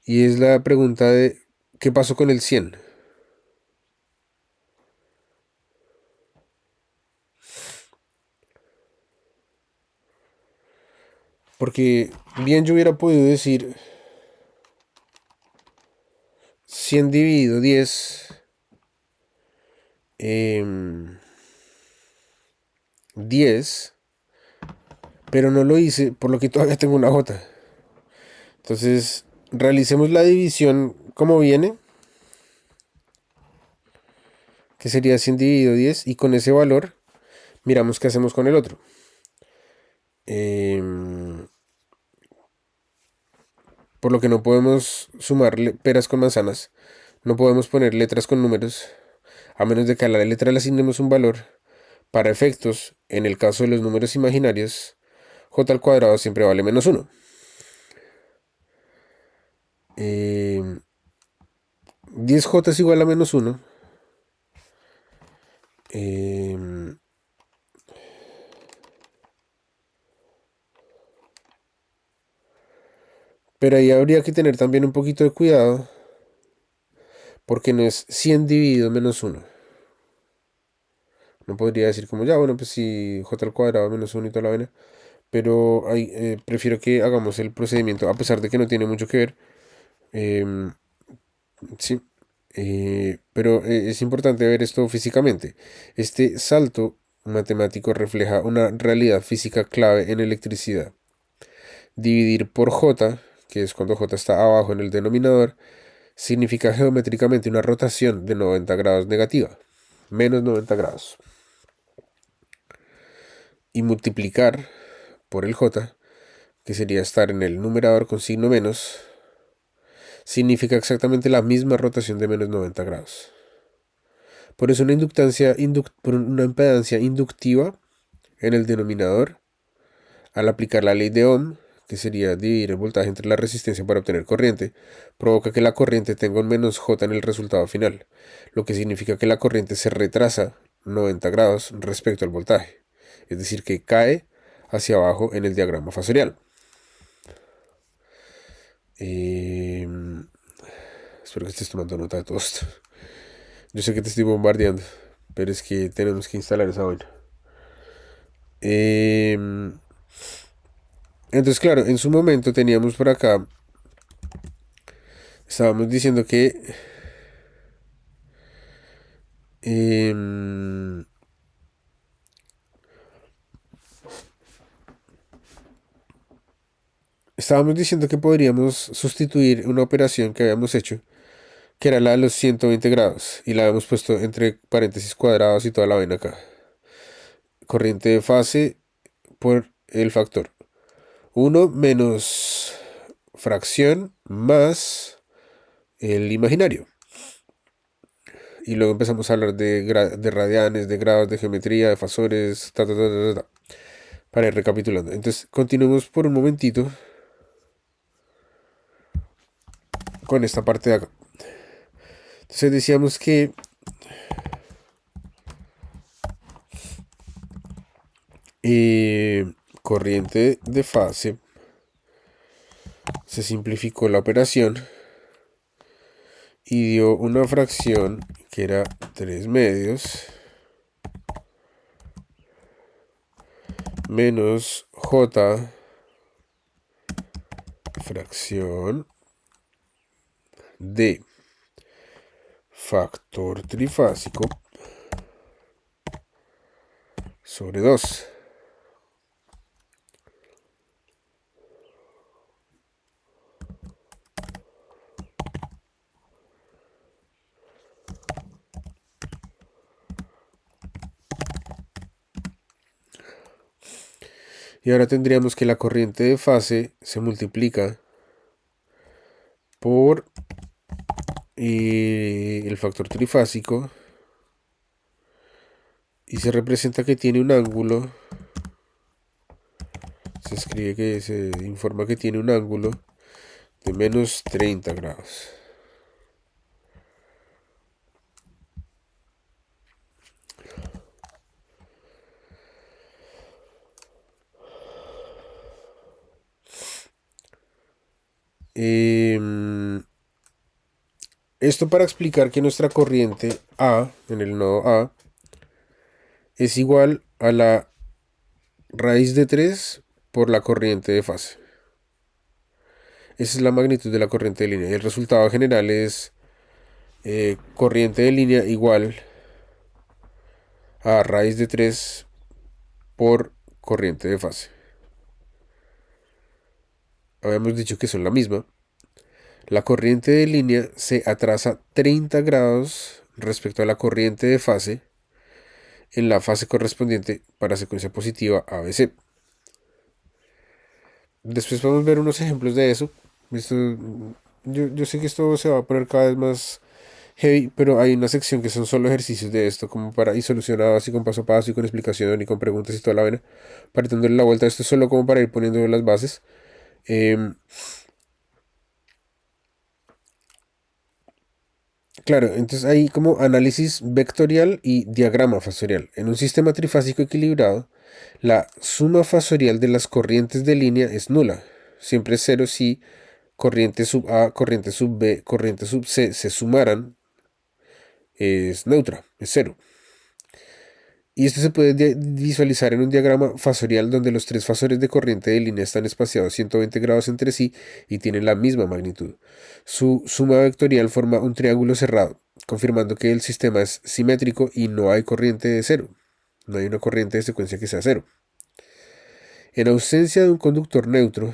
Y es la pregunta de ¿qué pasó con el 100? Porque bien yo hubiera podido decir 100 dividido 10, 10, pero no lo hice, por lo que todavía tengo una j. Entonces, realicemos la división como viene, que sería 100 dividido 10, y con ese valor miramos qué hacemos con el otro. Por lo que no podemos sumar peras con manzanas, no podemos poner letras con números, a menos de que a la letra le asignemos un valor. Para efectos, en el caso de los números imaginarios, j al cuadrado siempre vale menos 1. 10j es igual a menos 1. Pero ahí habría que tener también un poquito de cuidado, porque no es 100 dividido menos 1. No podría decir como ya, bueno, pues si j al cuadrado menos 1 y toda la vaina. Pero prefiero que hagamos el procedimiento, a pesar de que no tiene mucho que ver, Em, sí, pero es importante ver esto físicamente. Este salto matemático refleja una realidad física clave en electricidad. Dividir por J, que es cuando J está abajo en el denominador, significa geométricamente una rotación de 90 grados negativa, menos 90 grados. Y multiplicar por el J, que sería estar en el numerador con signo menos, significa exactamente la misma rotación de menos 90 grados. Por eso por una impedancia inductiva en el denominador, al aplicar la ley de Ohm, que sería dividir el voltaje entre la resistencia para obtener corriente, provoca que la corriente tenga un menos J en el resultado final, lo que significa que la corriente se retrasa 90 grados respecto al voltaje, es decir, que cae hacia abajo en el diagrama fasorial. Espero que estés tomando nota de todo esto. Yo sé que te estoy bombardeando, pero es que tenemos que instalar esa vaina. Entonces, claro, en su momento teníamos por acá, estábamos diciendo que em, estábamos diciendo que podríamos sustituir una operación que habíamos hecho, que era la de los 120 grados, y la habíamos puesto entre paréntesis cuadrados y toda la vaina acá. Corriente de fase por el factor uno menos fracción más el imaginario. Y luego empezamos a hablar de radianes, de grados, de geometría, de fasores, para ir recapitulando. Entonces, continuemos por un momentito con esta parte de acá. Entonces decíamos que corriente de fase, se simplificó la operación y dio una fracción que era 3 medios menos J fracción de factor trifásico sobre 2. Y ahora tendríamos que la corriente de fase se multiplica por el factor trifásico y se representa que tiene un ángulo, se escribe que se informa que tiene un ángulo de menos 30 grados. Esto para explicar que nuestra corriente A, en el nodo A, es igual a la raíz de 3 por la corriente de fase. Esa es la magnitud de la corriente de línea. Y el resultado general es corriente de línea igual a raíz de 3 por corriente de fase. Habíamos dicho que son la misma. La corriente de línea se atrasa 30 grados respecto a la corriente de fase en la fase correspondiente para secuencia positiva ABC. Después podemos ver unos ejemplos de eso. Yo sé que esto se va a poner cada vez más heavy, pero hay una sección que son solo ejercicios de esto, como para ir solucionado así con paso a paso y con explicación y con preguntas y toda la vaina, para dándole la vuelta. Esto es solo como para ir poniendo las bases. Em, claro, entonces hay como análisis vectorial y diagrama fasorial. En un sistema trifásico equilibrado, la suma fasorial de las corrientes de línea es nula. Siempre es cero si corriente sub A, corriente sub B, corriente sub C se sumaran, es neutra, es cero. Y esto se puede visualizar en un diagrama fasorial donde los tres fasores de corriente de línea están espaciados 120 grados entre sí y tienen la misma magnitud. Su suma vectorial forma un triángulo cerrado, confirmando que el sistema es simétrico y no hay corriente de cero. No hay una corriente de secuencia que sea cero. En ausencia de un conductor neutro,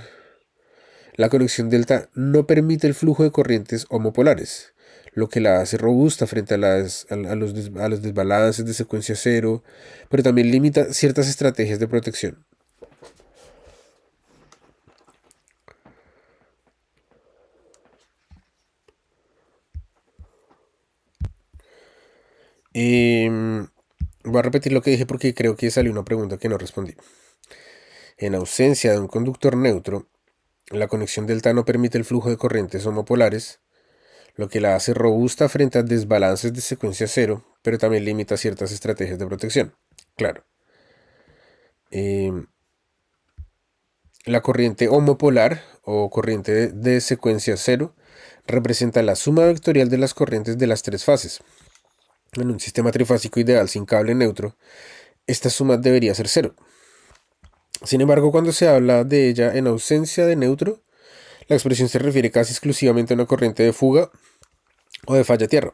la conexión delta no permite el flujo de corrientes homopolares, lo que la hace robusta frente a los desbalances de secuencia cero, pero también limita ciertas estrategias de protección. Voy a repetir lo que dije porque creo que salió una pregunta que no respondí. En ausencia de un conductor neutro, la conexión delta no permite el flujo de corrientes homopolares, lo que la hace robusta frente a desbalances de secuencia cero, pero también limita ciertas estrategias de protección. Claro. La corriente homopolar o corriente de secuencia cero representa la suma vectorial de las corrientes de las tres fases. En un sistema trifásico ideal sin cable neutro, esta suma debería ser cero. Sin embargo, cuando se habla de ella en ausencia de neutro, la expresión se refiere casi exclusivamente a una corriente de fuga o de falla tierra.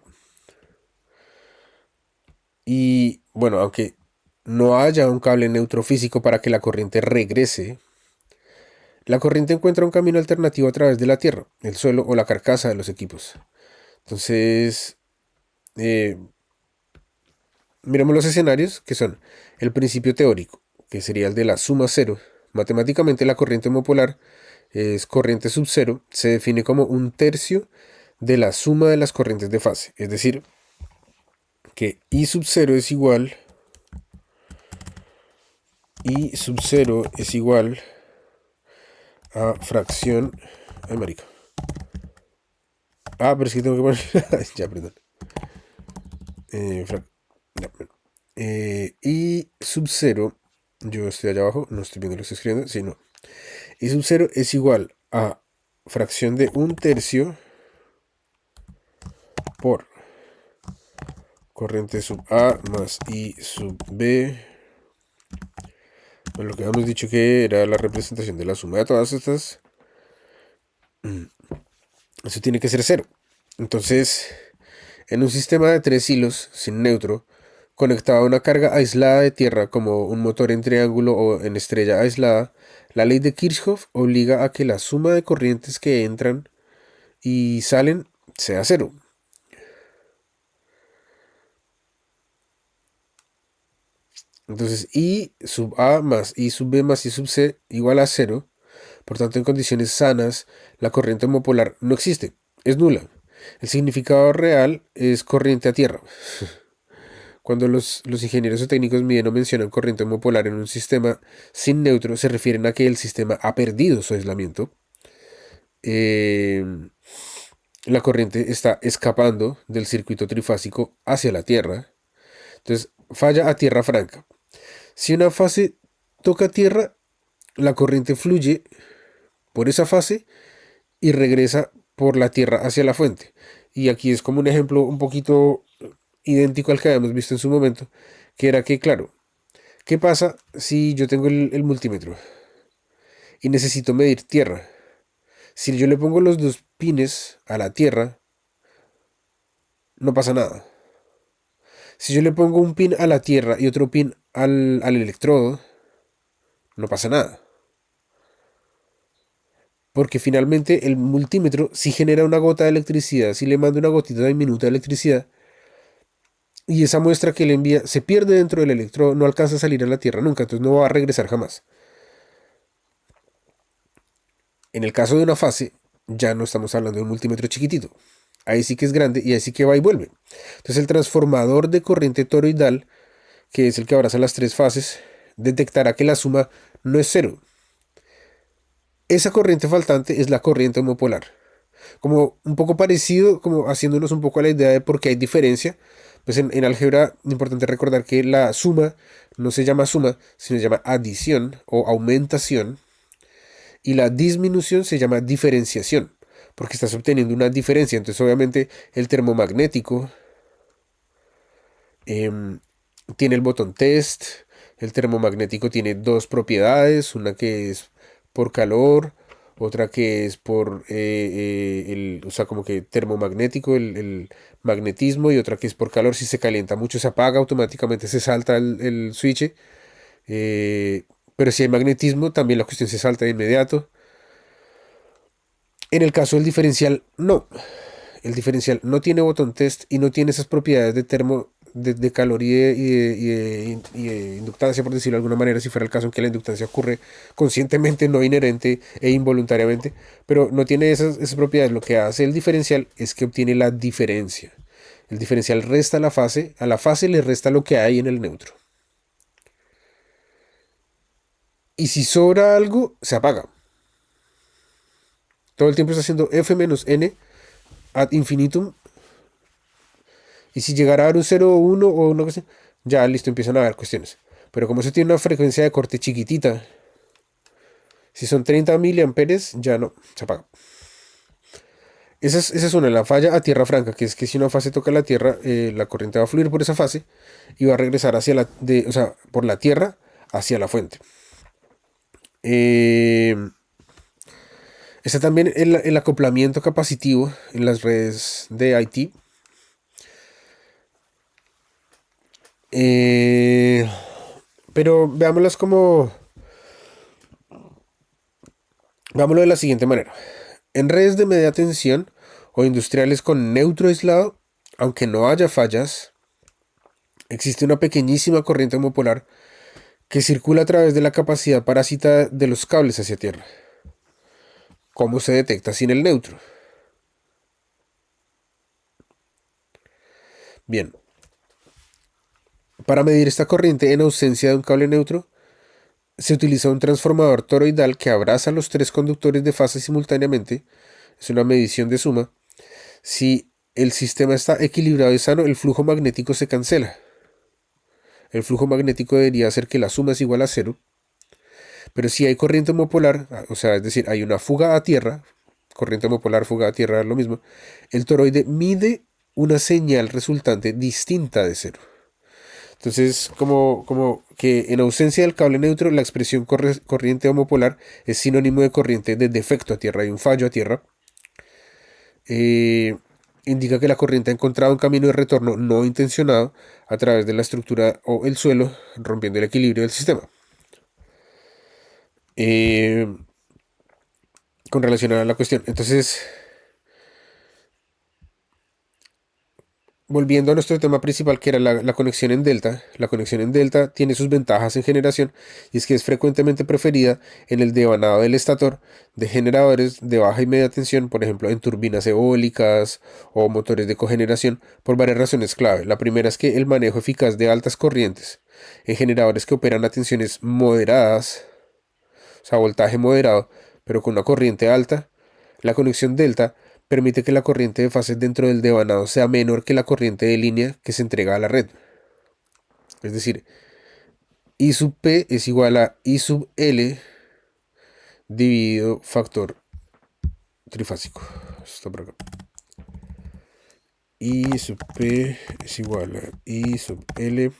Y bueno, aunque no haya un cable neutro físico para que la corriente regrese, la corriente encuentra un camino alternativo a través de la tierra, el suelo o la carcasa de los equipos. Entonces, eh, miremos los escenarios que son el principio teórico, que sería el de la suma cero. Matemáticamente la corriente homopolar es corriente sub cero, se define como un tercio de la suma de las corrientes de fase. Es decir, que I sub 0 es igual a fracción. Ay, marica. Ah, pero es que tengo que poner. Ya, perdón. Ya, bueno. I sub 0. Yo estoy allá abajo, no estoy viendo lo que estoy escribiendo. Sí, no. I sub 0 es igual a fracción de un tercio por corriente sub A más I sub B. Bueno, lo que habíamos dicho que era la representación de la suma de todas estas. Eso tiene que ser cero. Entonces, en un sistema de tres hilos sin neutro, conectado a una carga aislada de tierra como un motor en triángulo o en estrella aislada, la ley de Kirchhoff obliga a que la suma de corrientes que entran y salen sea cero. Entonces, I sub A más I sub B más I sub C igual a cero. Por tanto, en condiciones sanas, la corriente homopolar no existe, es nula. El significado real es corriente a tierra. Cuando los ingenieros o técnicos miden o mencionan corriente homopolar en un sistema sin neutro, se refieren a que el sistema ha perdido su aislamiento. Eh, la corriente está escapando del circuito trifásico hacia la Tierra. Entonces, falla a tierra franca. Si una fase toca tierra, la corriente fluye por esa fase y regresa por la tierra hacia la fuente. Y aquí es como un ejemplo un poquito idéntico al que habíamos visto en su momento, que era que, claro, ¿qué pasa si yo tengo el multímetro y necesito medir tierra? Si yo le pongo los dos pines a la tierra, no pasa nada. Si yo le pongo un pin a la tierra y otro pin al electrodo, no pasa nada. Porque finalmente el multímetro si genera una gota de electricidad, si le manda una gotita diminuta de electricidad, y esa muestra que le envía se pierde dentro del electrodo, no alcanza a salir a la Tierra nunca, entonces no va a regresar jamás. En el caso de una fase, ya no estamos hablando de un multímetro chiquitito. Ahí sí que es grande y ahí sí que va y vuelve. Entonces el transformador de corriente toroidal, que es el que abraza las tres fases, detectará que la suma no es cero. Esa corriente faltante es la corriente homopolar. Como un poco parecido, como haciéndonos un poco a la idea de por qué hay diferencia. Pues en álgebra es importante recordar que la suma no se llama suma, sino se llama adición o aumentación. Y la disminución se llama diferenciación, porque estás obteniendo una diferencia. Entonces, obviamente, el termomagnético, em, tiene el botón test. El termomagnético tiene dos propiedades, una que es por calor, otra que es por o sea, como que termomagnético, el magnetismo, y otra que es por calor. Si se calienta mucho se apaga, automáticamente se salta el switch. eh, pero si hay magnetismo, también la cuestión se salta de inmediato. En el caso del diferencial, no. El diferencial no tiene botón test y no tiene esas propiedades de de calor y de inductancia, por decirlo de alguna manera, si fuera el caso en que la inductancia ocurre conscientemente, no inherente e involuntariamente, pero no tiene esas propiedades. Lo que hace el diferencial es que obtiene la diferencia. El diferencial resta a la fase le resta lo que hay en el neutro. Y si sobra algo, se apaga. Todo el tiempo está haciendo f menos n ad infinitum. Y si llegara a haber un 0 o 1 o una cosa, ya listo, empiezan a haber cuestiones. Pero como eso tiene una frecuencia de corte chiquitita, si son 30 miliamperes, ya no, se apaga. Esa es una, la falla a tierra franca, que es que si una fase toca la tierra, la corriente va a fluir por esa fase y va a regresar o sea, por la tierra hacia la fuente. Eh, Está también el acoplamiento capacitivo en las redes de IT. Eh, pero veámoslo de la siguiente manera. En redes de media tensión o industriales con neutro aislado, aunque no haya fallas, existe una pequeñísima corriente homopolar que circula a través de la capacidad parásita de los cables hacia tierra. ¿Cómo se detecta sin el neutro? Bien, para medir esta corriente en ausencia de un cable neutro, se utiliza un transformador toroidal que abraza los tres conductores de fase simultáneamente. Es una medición de suma. Si el sistema está equilibrado y sano, el flujo magnético se cancela. El flujo magnético debería hacer que la suma es igual a cero. Pero si hay corriente homopolar, o sea, es decir, hay una fuga a tierra, corriente homopolar, fuga a tierra, es lo mismo, el toroide mide una señal resultante distinta de cero. Entonces, como que en ausencia del cable neutro, la expresión corriente homopolar es sinónimo de corriente de defecto a tierra, hay un fallo a tierra. Eh, Indica que la corriente ha encontrado un camino de retorno no intencionado a través de la estructura o el suelo, rompiendo el equilibrio del sistema. Eh, con relación a la cuestión. Entonces, volviendo a nuestro tema principal, que era la conexión en delta, la conexión en delta tiene sus ventajas en generación, y es que es frecuentemente preferida en el devanado del estator de generadores de baja y media tensión, por ejemplo en turbinas eólicas o motores de cogeneración, por varias razones clave. La primera es que el manejo eficaz de altas corrientes en generadores que operan a tensiones moderadas, o sea, voltaje moderado, pero con una corriente alta, la conexión delta permite que la corriente de fases dentro del devanado sea menor que la corriente de línea que se entrega a la red. Es decir, I sub P es igual a I sub L dividido factor trifásico. Esto por acá. I sub P es igual a I sub L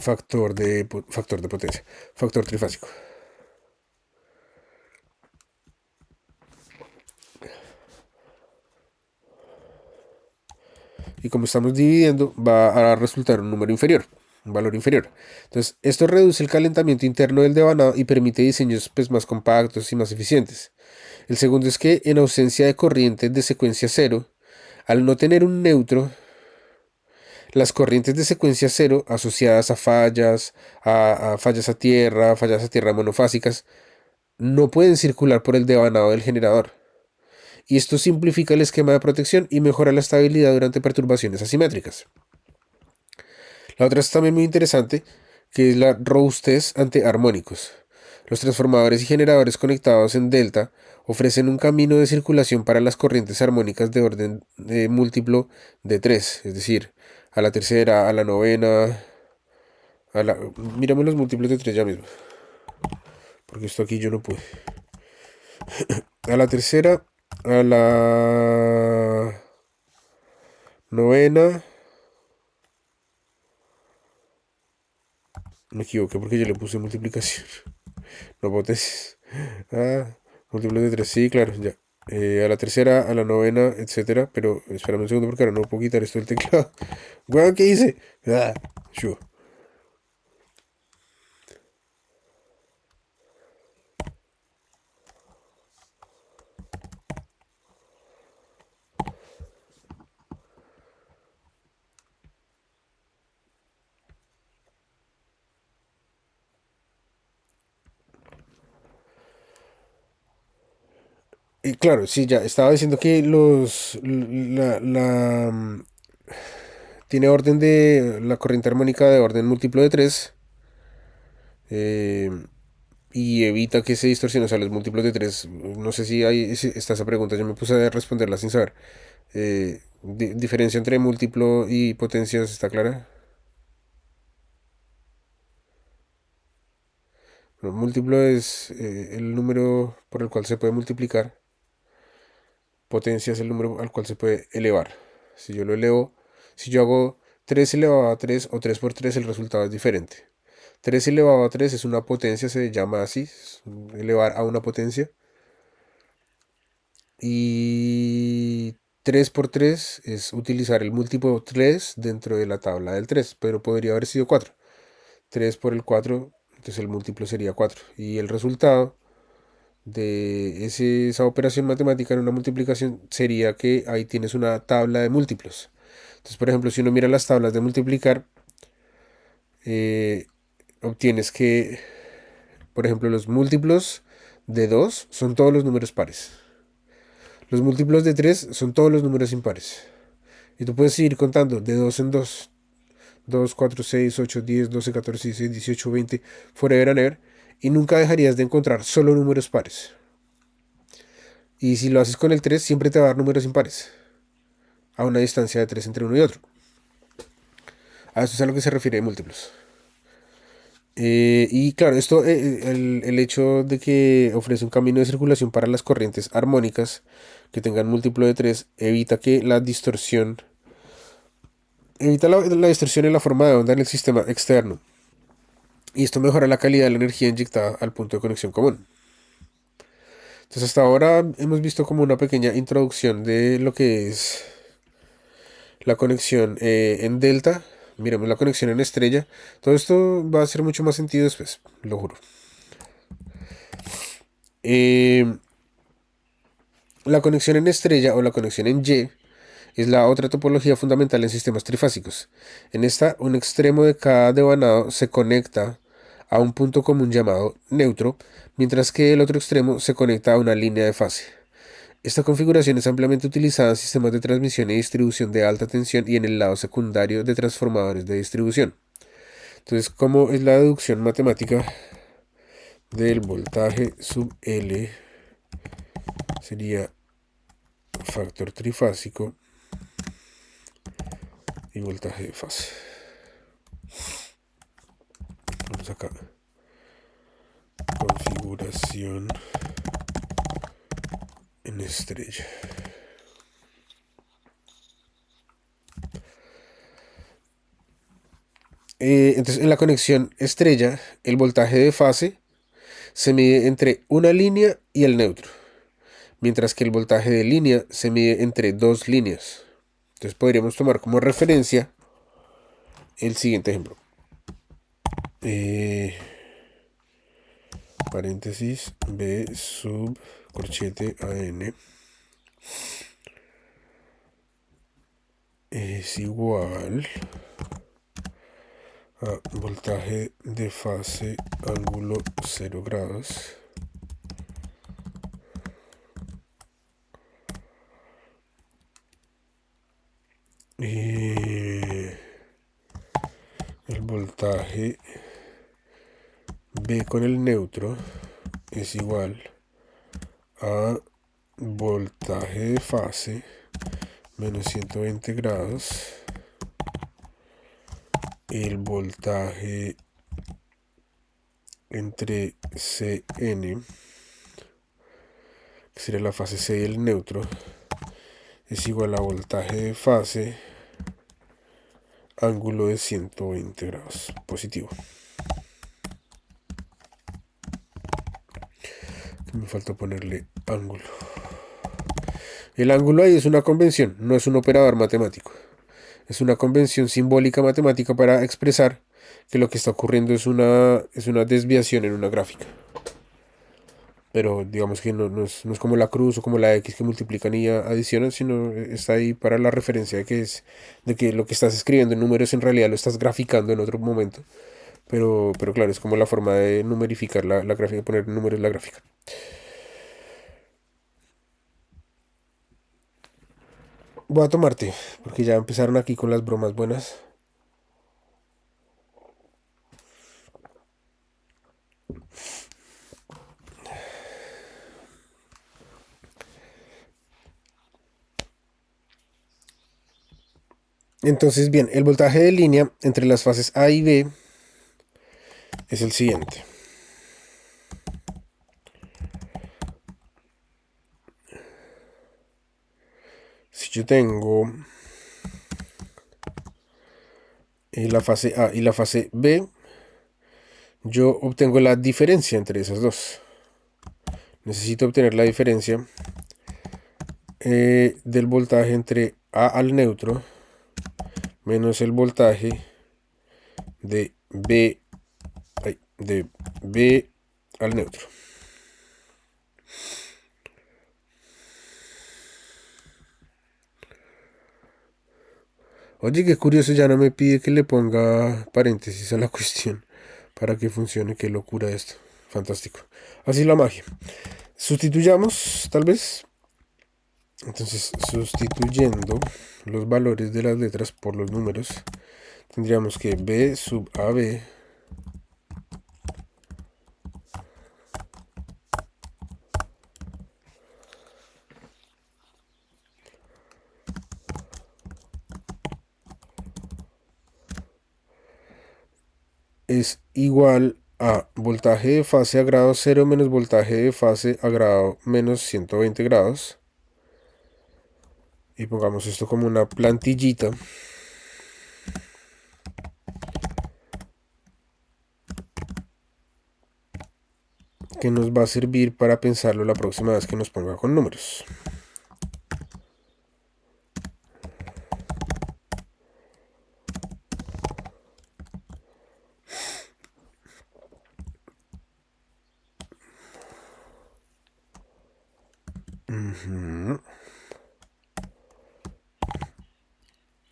factor de potencia, factor trifásico. Y como estamos dividiendo, va a resultar un número inferior, un valor inferior. Entonces, esto reduce el calentamiento interno del devanado y permite diseños pues, más compactos y más eficientes. El segundo es que en ausencia de corrientes de secuencia cero, al no tener un neutro, las corrientes de secuencia cero asociadas a fallas a tierra monofásicas, no pueden circular por el devanado del generador. Y esto simplifica el esquema de protección y mejora la estabilidad durante perturbaciones asimétricas. La otra es también muy interesante, que es la robustez ante armónicos. Los transformadores y generadores conectados en delta ofrecen un camino de circulación para las corrientes armónicas de orden múltiplo de 3, es decir, a la tercera, a la novena, Mírame los múltiplos de 3 ya mismo. Porque esto aquí yo no pude. A la tercera, a la novena. Me equivoqué porque yo le puse multiplicación. No potencias. Ah, múltiplos de 3, sí, claro, ya. A la tercera, a la novena, etcétera. Pero espérame un segundo porque ahora no puedo quitar esto del teclado. Weón, ¿qué hice? Ah, sure. Y claro, sí, ya estaba diciendo que tiene orden de la corriente armónica de orden múltiplo de 3 y evita que se distorsione, o sea, los múltiplos de 3. No sé si está esa pregunta, yo me puse a responderla sin saber. Diferencia entre múltiplo y potencias, ¿está clara? Bueno, múltiplo es el número por el cual se puede multiplicar. Potencia es el número al cual se puede elevar. Si yo lo elevo, si yo hago 3 elevado a 3 o 3 por 3, el resultado es diferente. 3 elevado a 3 es una potencia, se llama así, elevar a una potencia. Y 3 por 3 es utilizar el múltiplo 3 dentro de la tabla del 3, pero podría haber sido 4. 3 por el 4, entonces el múltiplo sería 4. Y el resultado de esa operación matemática en una multiplicación sería que ahí tienes una tabla de múltiplos. Entonces, por ejemplo, si uno mira las tablas de multiplicar, eh, obtienes que, por ejemplo, los múltiplos de 2 son todos los números pares. Los múltiplos de 3 son todos los números impares. Y tú puedes seguir contando de 2 en 2. 2, 4, 6, 8, 10, 12, 14, 16, 18, 20, forever and ever. Y nunca dejarías de encontrar solo números pares. Y si lo haces con el 3 siempre te va a dar números impares. A una distancia de 3 entre uno y otro. A eso es a lo que se refiere de múltiplos. Y claro, esto, el hecho de que ofrece un camino de circulación para las corrientes armónicas que tengan múltiplo de 3 evita que la distorsión, evita la distorsión en la forma de onda en el sistema externo. Y esto mejora la calidad de la energía inyectada al punto de conexión común. Entonces hasta ahora hemos visto como una pequeña introducción de lo que es la conexión en delta. Miremos la conexión en estrella. Todo esto va a hacer mucho más sentido después, lo juro. Eh, la conexión en estrella o la conexión en Y es la otra topología fundamental en sistemas trifásicos. En esta, un extremo de cada devanado se conecta a un punto común llamado neutro, mientras que el otro extremo se conecta a una línea de fase. Esta configuración es ampliamente utilizada en sistemas de transmisión y distribución de alta tensión y en el lado secundario de transformadores de distribución. Entonces, ¿cómo es la deducción matemática del voltaje sub L? Sería factor trifásico y voltaje de fase. Vamos acá. Configuración en estrella. Entonces, en la conexión estrella, el voltaje de fase se mide entre una línea y el neutro, mientras que el voltaje de línea se mide entre dos líneas. Entonces podríamos tomar como referencia el siguiente ejemplo. Paréntesis B sub corchete AN es igual a voltaje de fase ángulo 0 grados y el voltaje B con el neutro es igual a voltaje de fase menos 120 grados el voltaje entre Cn, que sería la fase C del neutro, es igual a voltaje de fase, ángulo de 120 grados positivo. Me falta ponerle ángulo. El ángulo ahí es una convención, no es un operador matemático. Es una convención simbólica matemática para expresar que lo que está ocurriendo es una desviación en una gráfica. Pero digamos que no es como la cruz o como la X que multiplican y adicionan, sino está ahí para la referencia de que lo que estás escribiendo en números en realidad lo estás graficando en otro momento. Pero claro, es como la forma de numerificar la gráfica, poner números en la gráfica. Voy a tomarte, porque ya empezaron aquí con las bromas buenas. Entonces, bien, el voltaje de línea entre las fases A y B es el siguiente. Si yo tengo la fase A y la fase B, yo obtengo la diferencia entre esas dos. Necesito obtener la diferencia del voltaje entre A al neutro menos el voltaje de B al neutro. Oye, qué curioso, ya no me pide que le ponga paréntesis a la cuestión para que funcione. Qué locura esto. Fantástico. Así la magia. Sustituyamos, tal vez. Entonces, sustituyendo los valores de las letras por los números, tendríamos que B sub AB es igual a voltaje de fase a grado 0 menos voltaje de fase a grado menos 120 grados. Y pongamos esto como una plantillita. Que nos va a servir para pensarlo la próxima vez que nos ponga con números.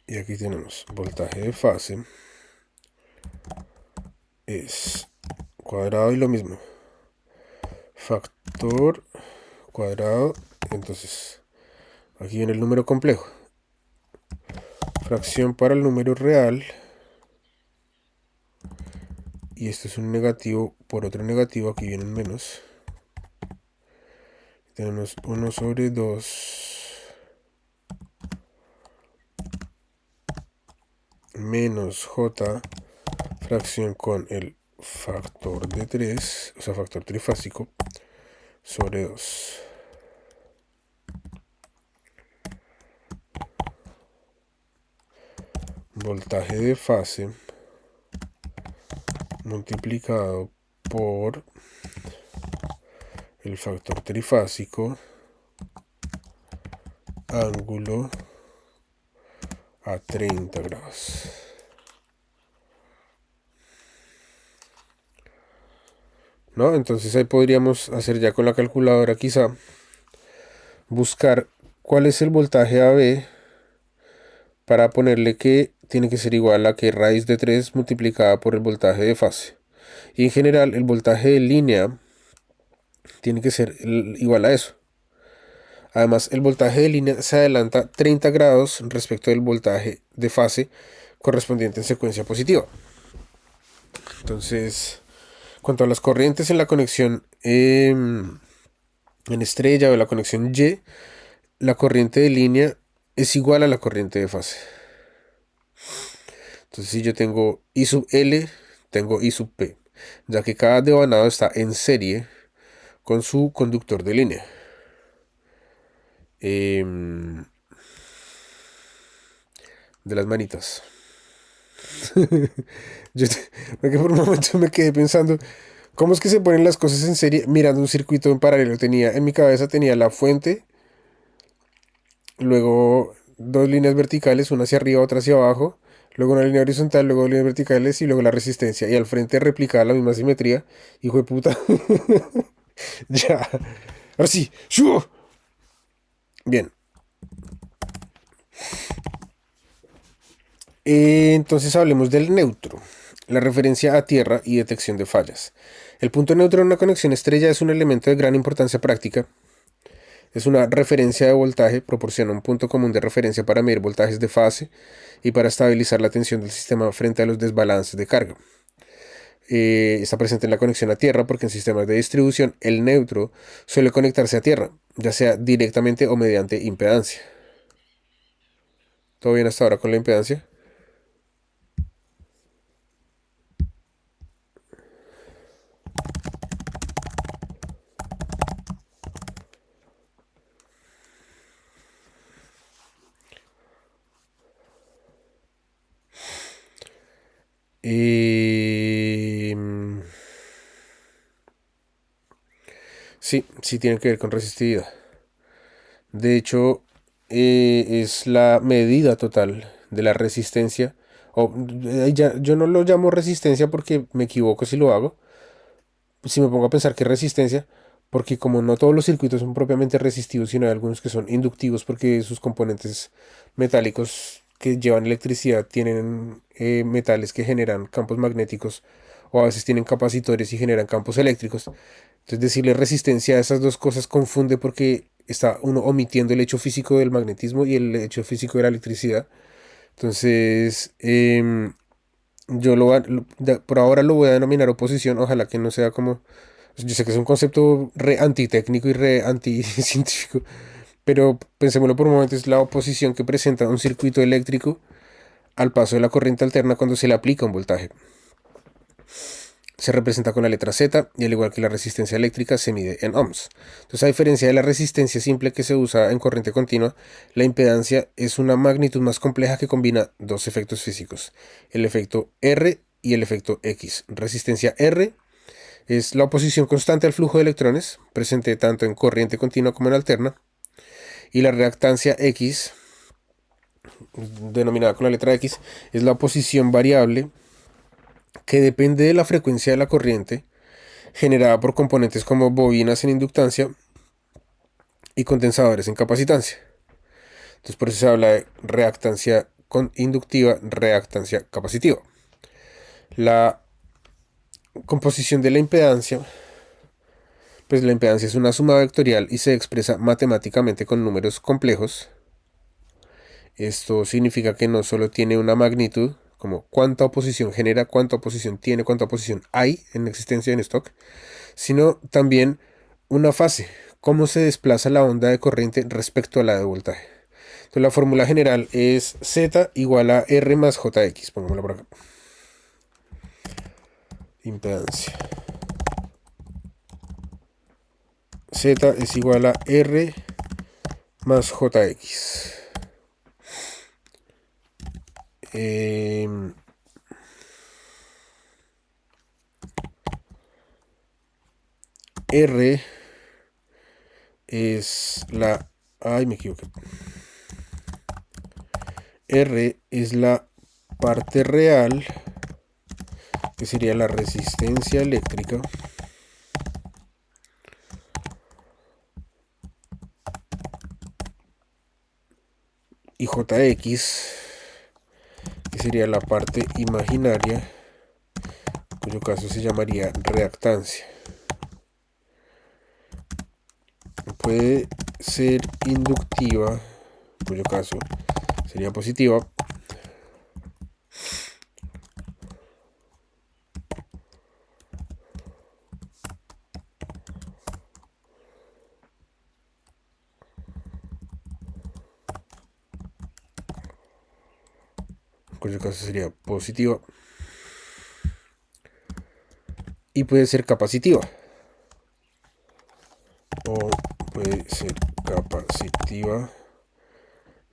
Y aquí tenemos voltaje de fase es cuadrado y lo mismo. Factor cuadrado. Entonces, aquí viene el número complejo. Fracción para el número real. Y esto es un negativo por otro negativo. Aquí viene un menos. Tenemos 1 sobre 2 menos j fracción con el factor de 3, o sea, factor trifásico, sobre 2. Voltaje de fase multiplicado por el factor trifásico, ángulo a 30 grados. ¿No? Entonces ahí podríamos hacer ya con la calculadora quizá buscar cuál es el voltaje AB para ponerle que tiene que ser igual a que raíz de 3 multiplicada por el voltaje de fase. Y en general el voltaje de línea tiene que ser igual a eso. Además, el voltaje de línea se adelanta 30 grados respecto del voltaje de fase correspondiente en secuencia positiva. Entonces, cuanto a las corrientes en la conexión en estrella o la conexión Y, la corriente de línea es igual a la corriente de fase. Entonces, si yo tengo I sub L, tengo I sub P, ya que cada devanado está en serie con su conductor de línea. Em, de las manitas. Yo, porque por un momento me quedé pensando, ¿cómo es que se ponen las cosas en serie mirando un circuito en paralelo? Tenía, en mi cabeza tenía la fuente, luego dos líneas verticales, una hacia arriba, otra hacia abajo, luego una línea horizontal, luego líneas verticales y luego la resistencia. Y al frente replicaba la misma simetría. Hijo de puta. Ya. Ahora sí. ¡Shu! Bien. Entonces hablemos del neutro, la referencia a tierra y detección de fallas. El punto neutro en una conexión estrella es un elemento de gran importancia práctica. Es una referencia de voltaje, proporciona un punto común de referencia para medir voltajes de fase y para estabilizar la tensión del sistema frente a los desbalances de carga. Está presente en la conexión a tierra porque en sistemas de distribución el neutro suele conectarse a tierra, ya sea directamente o mediante impedancia. ¿Todo bien hasta ahora con la impedancia? Eh, sí, sí tiene que ver con resistividad. De hecho, es la medida total de la resistencia. O, yo no lo llamo resistencia porque me equivoco si lo hago. Si me pongo a pensar que resistencia, porque como no todos los circuitos son propiamente resistivos, sino hay algunos que son inductivos porque sus componentes metálicos que llevan electricidad tienen metales que generan campos magnéticos o a veces tienen capacitores y generan campos eléctricos. Entonces decirle resistencia a esas dos cosas confunde porque está uno omitiendo el hecho físico del magnetismo y el hecho físico de la electricidad. Entonces, por ahora lo voy a denominar oposición, ojalá que no sea como, yo sé que es un concepto re antitécnico y re anticientífico, pero pensémoslo por un momento, es la oposición que presenta un circuito eléctrico al paso de la corriente alterna cuando se le aplica un voltaje. Se representa con la letra Z y al igual que la resistencia eléctrica se mide en ohms. Entonces, a diferencia de la resistencia simple que se usa en corriente continua, la impedancia es una magnitud más compleja que combina dos efectos físicos, el efecto R y el efecto X. Resistencia R es la oposición constante al flujo de electrones, presente tanto en corriente continua como en alterna, y la reactancia X, denominada con la letra X, es la oposición variable que depende de la frecuencia de la corriente generada por componentes como bobinas en inductancia y condensadores en capacitancia. Entonces por eso se habla de reactancia inductiva, reactancia capacitiva. La composición de la impedancia, pues la impedancia es una suma vectorial y se expresa matemáticamente con números complejos. Esto significa que no solo tiene una magnitud, como cuánta oposición genera, cuánta oposición tiene, cuánta oposición hay en existencia en stock, sino también una fase, cómo se desplaza la onda de corriente respecto a la de voltaje. Entonces la fórmula general es Z igual a R más JX, pongámoslo por acá. Impedancia. Z es igual a R más JX. R es la... Ay, me equivoqué. R es la parte real, que sería la resistencia eléctrica. Y JX, que sería la parte imaginaria, cuyo caso se llamaría reactancia. Puede ser inductiva, cuyo caso sería positiva. cuyo caso sería positiva. Y puede ser capacitiva. O puede ser capacitiva,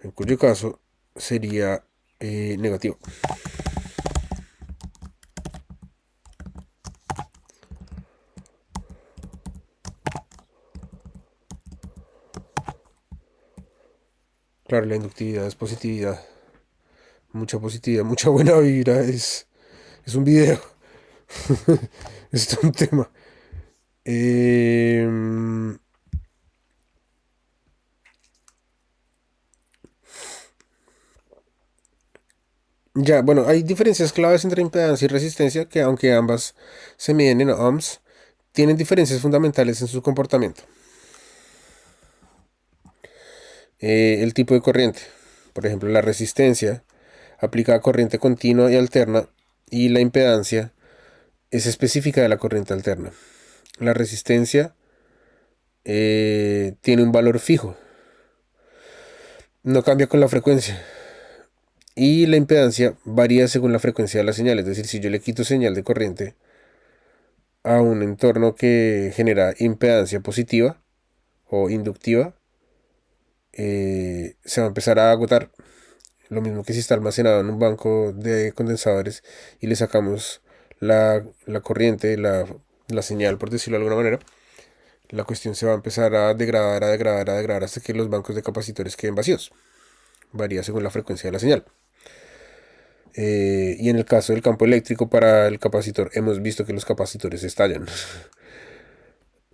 en cuyo caso sería negativo. Claro, la inductividad es positividad. Mucha positividad, mucha buena vibra. Es un video. Es todo un tema. Ya, bueno, hay diferencias claves entre impedancia y resistencia que, aunque ambas se miden en ohms, tienen diferencias fundamentales en su comportamiento. El tipo de corriente. Por ejemplo, la resistencia aplica a corriente continua y alterna, y la impedancia es específica de la corriente alterna. La resistencia tiene un valor fijo, no cambia con la frecuencia. Y la impedancia varía según la frecuencia de la señal. Es decir, si yo le quito señal de corriente a un entorno que genera impedancia positiva o inductiva, se va a empezar a agotar. Lo mismo que si está almacenado en un banco de condensadores y le sacamos la corriente, la señal, por decirlo de alguna manera, la cuestión se va a empezar a degradar, a degradar, a degradar hasta que los bancos de capacitores queden vacíos. Varía según la frecuencia de la señal. Y en el caso del campo eléctrico para el capacitor, hemos visto que los capacitores estallan.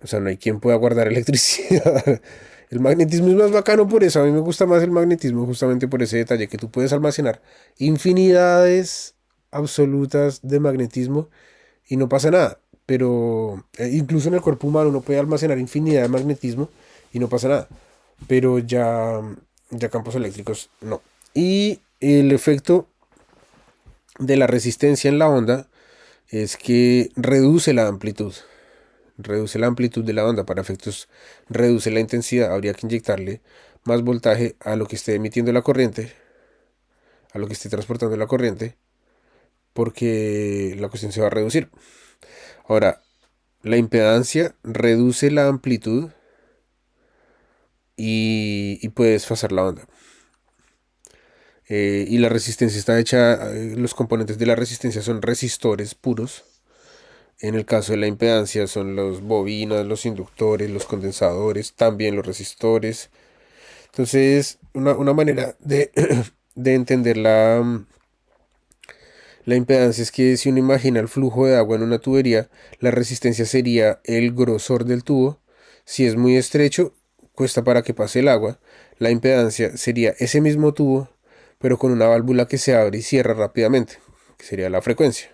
O sea, no hay quien pueda guardar electricidad. El magnetismo es más bacano por eso. A mí me gusta más el magnetismo justamente por ese detalle, que tú puedes almacenar infinidades absolutas de magnetismo y no pasa nada. Pero incluso en el cuerpo humano uno puede almacenar infinidad de magnetismo y no pasa nada. Pero ya campos eléctricos no. Y el efecto de la resistencia en la onda es que reduce la amplitud de la onda. Para efectos reduce la intensidad, habría que inyectarle más voltaje a lo que esté emitiendo la corriente, a lo que esté transportando la corriente, porque la cuestión se va a reducir. Ahora, la impedancia reduce la amplitud y puede desfasar la onda. Y la resistencia está hecha, los componentes de la resistencia son resistores puros. En el caso de la impedancia son los bobinas, los inductores, los condensadores, también los resistores. Entonces, una manera de, de entender la impedancia es que si uno imagina el flujo de agua en una tubería, la resistencia sería el grosor del tubo. Si es muy estrecho, cuesta para que pase el agua. La impedancia sería ese mismo tubo, pero con una válvula que se abre y cierra rápidamente, que sería la frecuencia.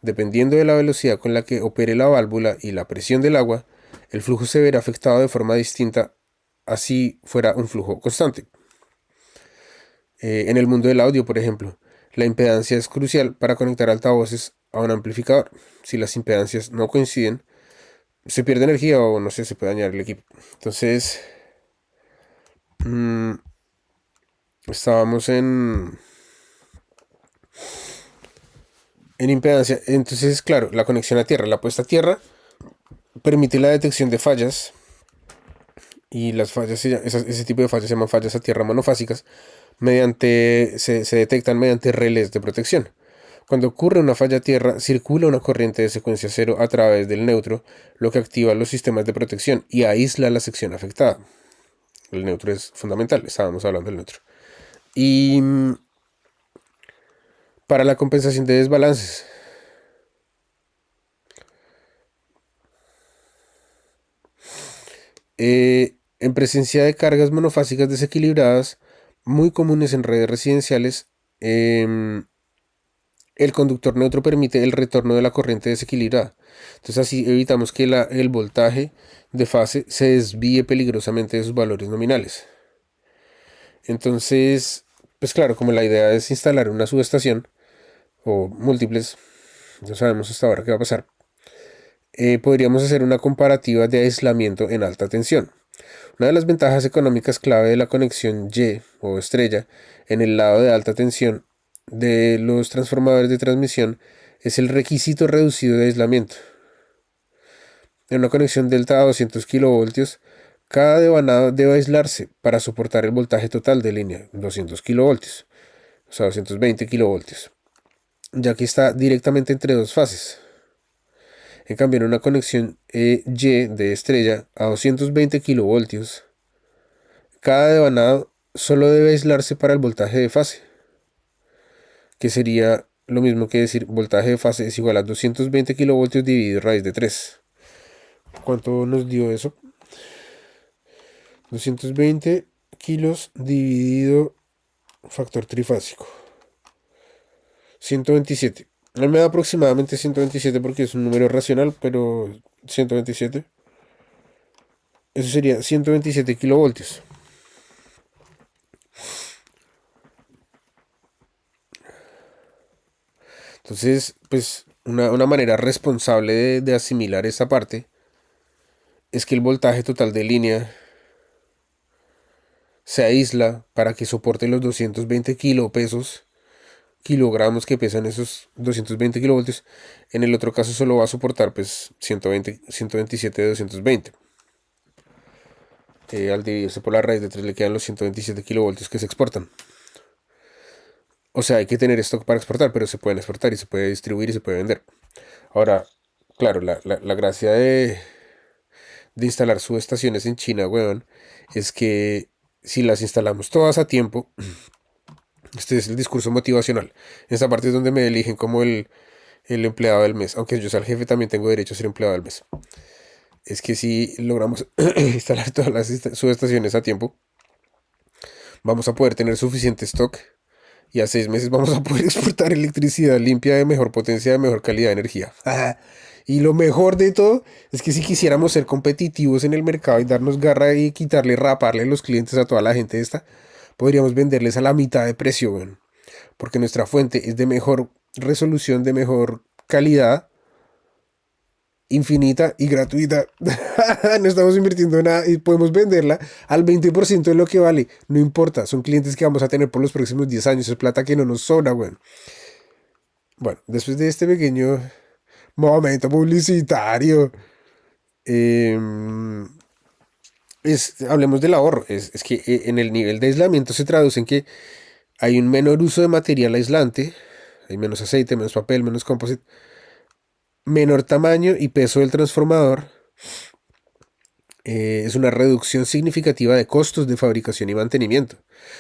Dependiendo de la velocidad con la que opere la válvula y la presión del agua, el flujo se verá afectado de forma distinta, así fuera un flujo constante. En el mundo del audio, por ejemplo, la impedancia es crucial para conectar altavoces a un amplificador. Si las impedancias no coinciden, se pierde energía o no sé, se puede dañar el equipo. Entonces, mm, estábamos en impedancia. Entonces, claro, la conexión a tierra, la puesta a tierra, permite la detección de fallas. Y las fallas, ese tipo de fallas se llaman fallas a tierra monofásicas, se detectan mediante relés de protección. Cuando ocurre una falla a tierra, circula una corriente de secuencia cero a través del neutro, lo que activa los sistemas de protección y aísla la sección afectada. El neutro es fundamental, estábamos hablando del neutro. Y para la compensación de desbalances, en presencia de cargas monofásicas desequilibradas, muy comunes en redes residenciales, el conductor neutro permite el retorno de la corriente desequilibrada. Entonces así evitamos que el voltaje de fase se desvíe peligrosamente de sus valores nominales. Entonces, pues claro, como la idea es instalar una subestación o múltiples, no sabemos hasta ahora qué va a pasar, podríamos hacer una comparativa de aislamiento en alta tensión. Una de las ventajas económicas clave de la conexión Y o estrella en el lado de alta tensión de los transformadores de transmisión es el requisito reducido de aislamiento. En una conexión delta a 200 kilovoltios, cada devanado debe aislarse para soportar el voltaje total de línea, 200 kilovoltios, o sea, 220 kilovoltios, ya que está directamente entre dos fases. En cambio, en una conexión Y de estrella a 220 kilovoltios, cada devanado solo debe aislarse para el voltaje de fase, que sería lo mismo que decir voltaje de fase es igual a 220 kilovoltios dividido raíz de 3. ¿Cuánto nos dio eso? 220 kilos dividido factor trifásico. 127. No me da aproximadamente 127 porque es un número racional, pero 127. Eso sería 127 kilovoltios. Entonces, pues una manera responsable de asimilar esa parte es que el voltaje total de línea se aísla para que soporte los 220 kilogramos que pesan esos 220 kilovoltios. En el otro caso solo va a soportar pues 127 de 220. Al dividirse por la raíz de 3 le quedan los 127 kilovoltios que se exportan. O sea, hay que tener stock para exportar, pero se pueden exportar y se puede distribuir y se puede vender. Ahora, claro, la gracia de instalar subestaciones en China, weón, es que si las instalamos todas a tiempo, este es el discurso motivacional. Esta parte es donde me eligen como el empleado del mes. Aunque yo sea el jefe, también tengo derecho a ser empleado del mes. Es que si logramos instalar todas las subestaciones a tiempo, vamos a poder tener suficiente stock y a 6 meses vamos a poder exportar electricidad limpia de mejor potencia, de mejor calidad de energía. Y lo mejor de todo es que si quisiéramos ser competitivos en el mercado y darnos garra y raparle los clientes a toda la gente esta, podríamos venderles a la mitad de precio, weón. Porque nuestra fuente es de mejor resolución, de mejor calidad, infinita y gratuita. No estamos invirtiendo nada y podemos venderla al 20% de lo que vale. No importa, son clientes que vamos a tener por los próximos 10 años. Es plata que no nos sobra, weón. Bueno, después de este pequeño momento publicitario, eh, hablemos del ahorro. Es que en el nivel de aislamiento se traduce en que hay un menor uso de material aislante, hay menos aceite, menos papel, menos composite, menor tamaño y peso del transformador. Es una reducción significativa de costos de fabricación y mantenimiento.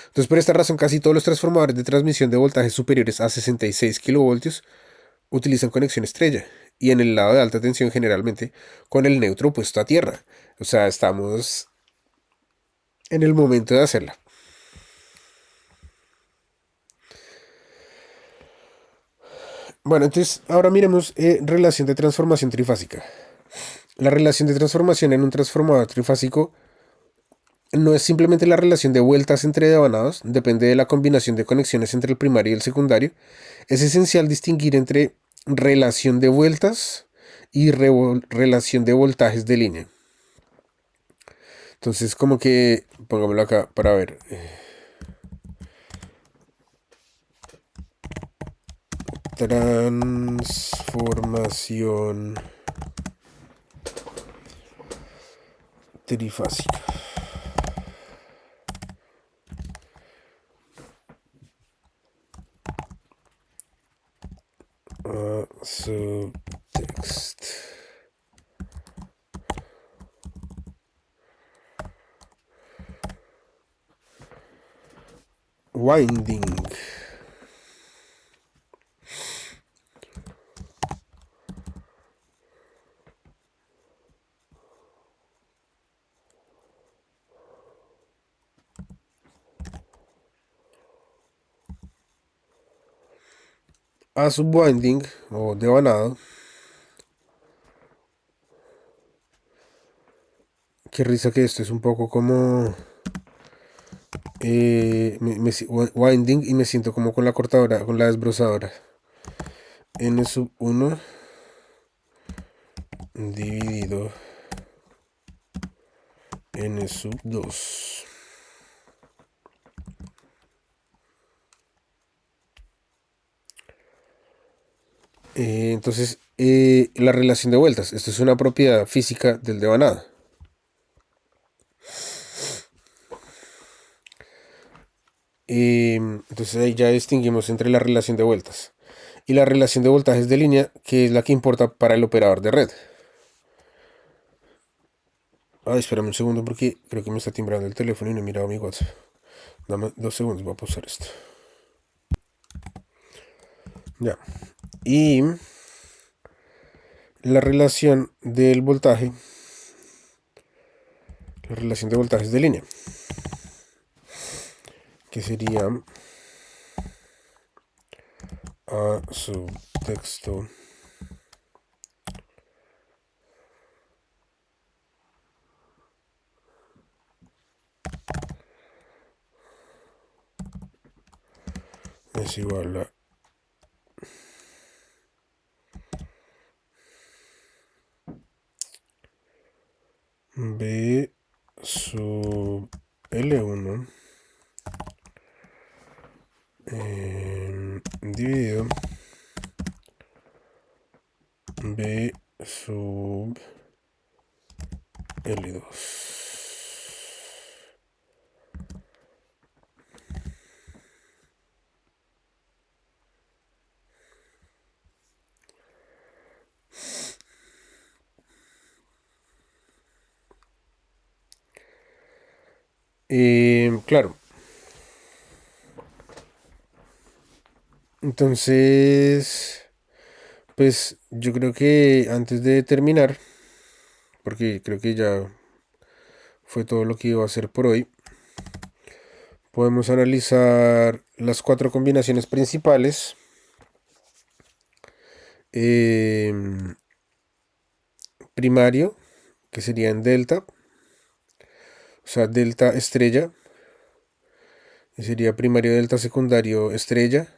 Entonces, por esta razón, casi todos los transformadores de transmisión de voltajes superiores a 66 kilovoltios utilizan conexión estrella y en el lado de alta tensión generalmente con el neutro puesto a tierra. O sea, estamos en el momento de hacerla. Bueno, entonces ahora miremos relación de transformación trifásica. La relación de transformación en un transformador trifásico no es simplemente la relación de vueltas entre devanados, depende de la combinación de conexiones entre el primario y el secundario. Es esencial distinguir entre relación de vueltas y relación de voltajes de línea. Entonces, como que, pongámoslo acá para ver. Transformación trifásica. Subtext. Winding. A subwinding o devanado. Qué risa que esto es un poco como winding y me siento como con la cortadora, con la desbrozadora. N sub 1 dividido N sub 2. Entonces, la relación de vueltas. Esto es una propiedad física del devanado. Entonces ahí ya distinguimos entre la relación de vueltas y la relación de voltajes de línea, que es la que importa para el operador de red. Ay, espérame un segundo porque creo que me está timbrando el teléfono y no he mirado mi WhatsApp. Dame 2 segundos, voy a pausar esto. Ya. Y la relación del voltaje, la relación de voltajes de línea, que sería A subtexto es igual a B sub L1 dividido B sub L2. Claro, entonces, pues yo creo que antes de terminar, porque creo que ya fue todo lo que iba a hacer por hoy, podemos analizar las cuatro combinaciones principales. Primario, que sería en delta, o sea, delta estrella, y sería primario, delta, secundario, estrella.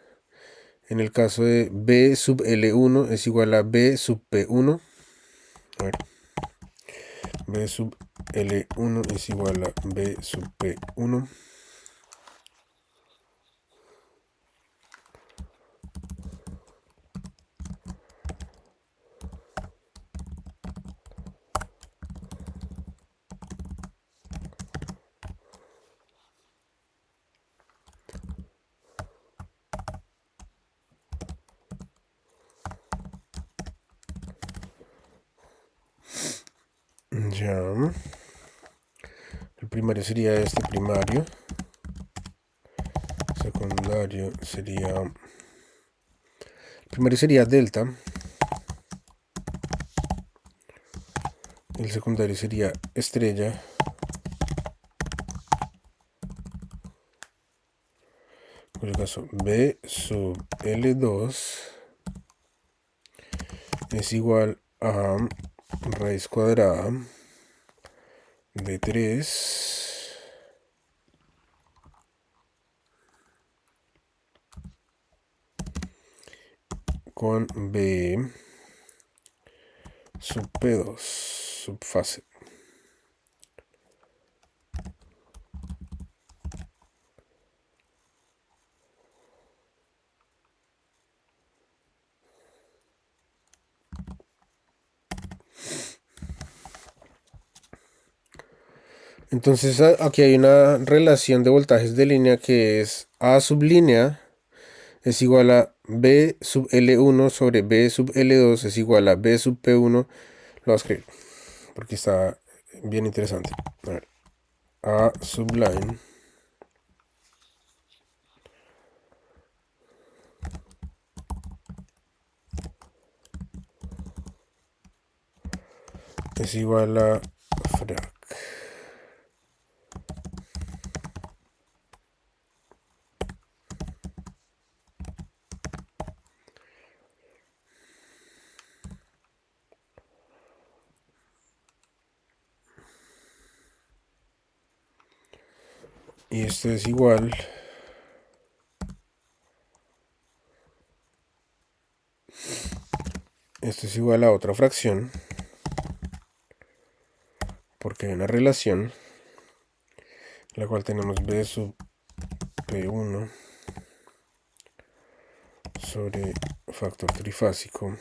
En el caso de B sub L1 es igual a B sub P1. A ver, B sub L1 es igual a B sub P1. Ya. El primario sería este primario. Secundario sería... El primario sería delta. El secundario sería estrella. Por el caso B sub L2 es igual a raíz cuadrada de 3 con B sub P2 subfase. Entonces aquí hay una relación de voltajes de línea que es A sub línea es igual a B sub L1 sobre B sub L2 es igual a B sub P1. Lo voy a escribir porque está bien interesante. A ver, A subline es igual a frac. Y esto es igual a otra fracción porque hay una relación la cual tenemos B sub P1 sobre factor trifásico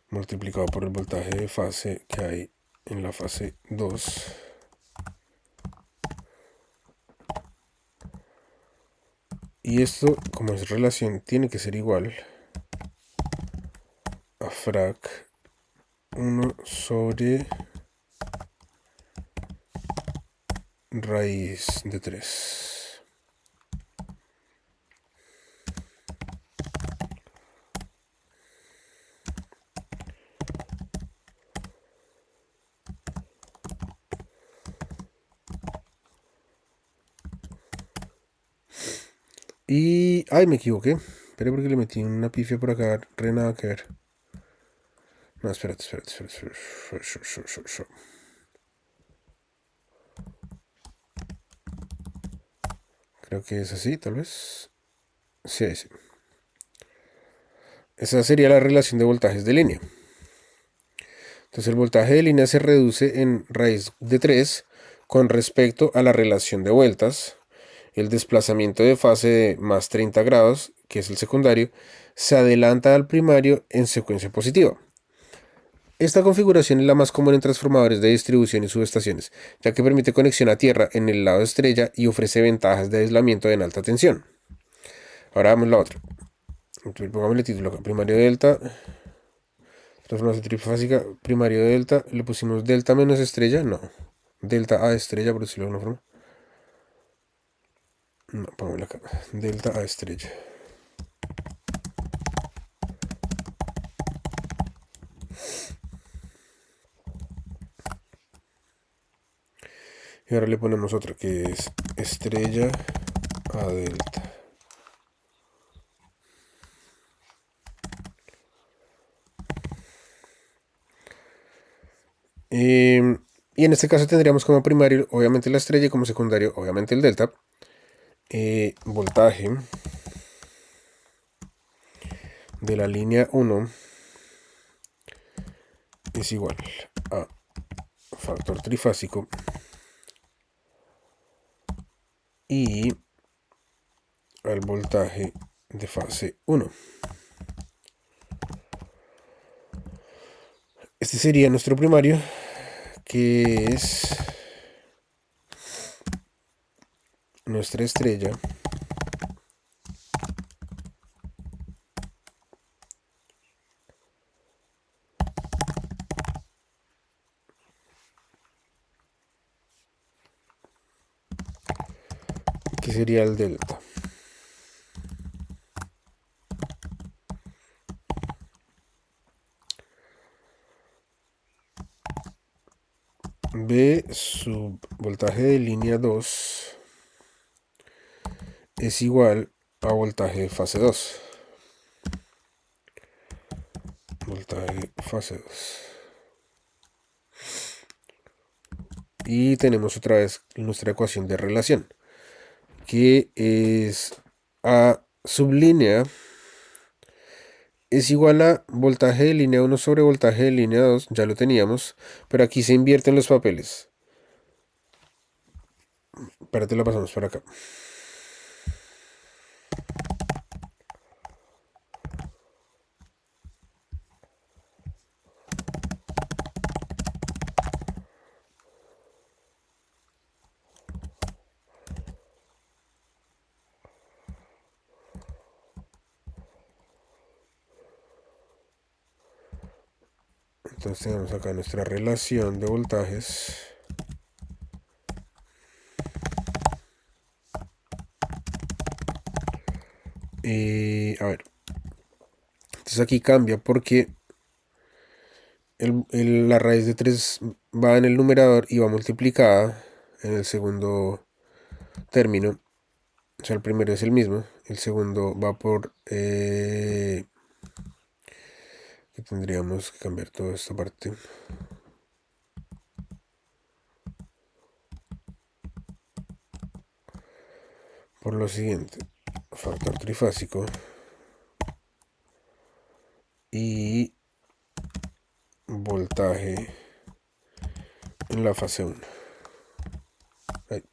multiplicado por el voltaje de fase que hay en la fase 2. Y esto, como es relación, tiene que ser igual a frac 1 sobre raíz de 3. Y... ¡Ay, me equivoqué! Espera porque le metí una pifia por acá. Re nada que ver. No, espérate. Creo que es así, tal vez. Sí, ahí sí. Esa sería la relación de voltajes de línea. Entonces el voltaje de línea se reduce en raíz de 3 con respecto a la relación de vueltas. El desplazamiento de fase de más 30 grados, que es el secundario, se adelanta al primario en secuencia positiva. Esta configuración es la más común en transformadores de distribución y subestaciones, ya que permite conexión a tierra en el lado estrella y ofrece ventajas de aislamiento en alta tensión. Ahora vamos a la otra. Entonces, pongámosle título acá, primario delta, transformación trifásica, primario delta, le pusimos delta menos estrella, no, delta A estrella, por decirlo de alguna forma. No, pongámosle acá, delta A estrella. Y ahora le ponemos otra que es estrella a delta. Y en este caso tendríamos como primario, obviamente, la estrella y como secundario, obviamente, el delta. Voltaje de la línea 1 es igual a factor trifásico y al voltaje de fase 1. Este sería nuestro primario, que es nuestra estrella que sería el delta. B sub voltaje de línea 2 es igual a voltaje de fase 2. Voltaje fase 2. Y tenemos otra vez nuestra ecuación de relación, que es A sublínea es igual a voltaje de línea 1 sobre voltaje de línea 2, ya lo teníamos, pero aquí se invierten los papeles. Espérate, la pasamos para acá. Entonces tenemos acá nuestra relación de voltajes. A ver. Entonces aquí cambia porque la raíz de 3 va en el numerador y va multiplicada en el segundo término. O sea, el primero es el mismo. El segundo va por... que tendríamos que cambiar toda esta parte. Por lo siguiente. Factor trifásico. Y voltaje en la fase 1. Ahí.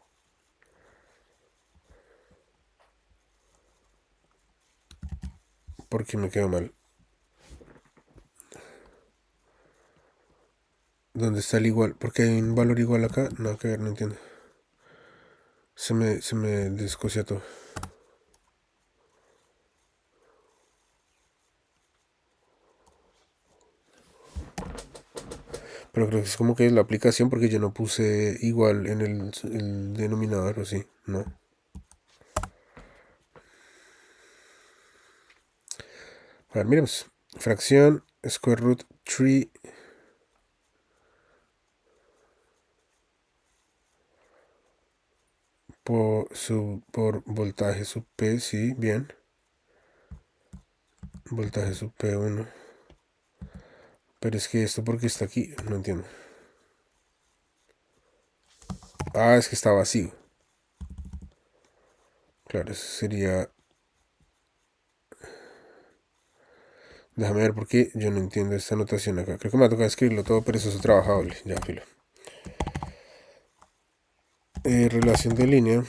porque me quedó mal. ¿Dónde está el igual? ¿Porque hay un valor igual acá? No, que ver, no entiendo. Se me descosia todo. Pero creo que es como que es la aplicación porque yo no puse igual en el denominador, o sí, ¿no? A ver, miremos. Fracción, square root 3 por voltaje sub P, sí, bien. Voltaje sub P1. Pero es que esto porque está aquí, no entiendo. Ah, es que está vacío. Claro, eso sería... Déjame ver porque yo no entiendo esta notación acá. Creo que me va a tocar escribirlo todo, pero eso es trabajable. Ya, filo. Relación de línea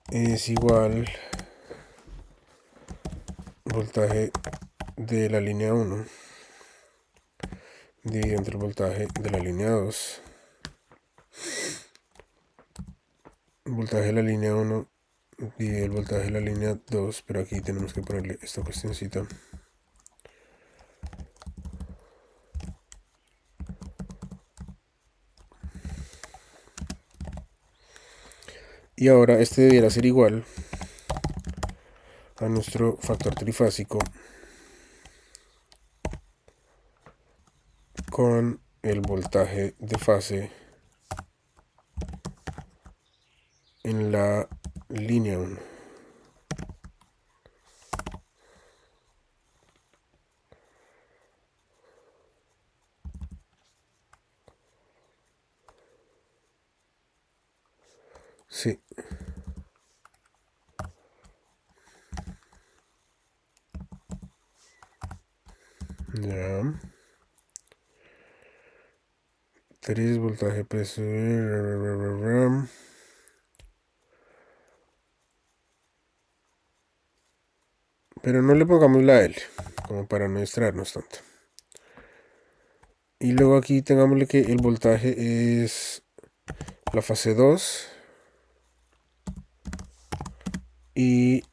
es igual voltaje de la línea 1 dividido entre el voltaje de la línea 2. Voltaje de la línea 1 dividido el voltaje de la línea 2. Pero aquí tenemos que ponerle esta cuestioncita. Y ahora este debiera ser igual a nuestro factor trifásico con el voltaje de fase en la línea 1. Sí. Ya. 3 voltaje peso. Pero no le pongamos la L, como para no distraernos tanto. Y luego aquí tengámosle que el voltaje es la fase 2. Y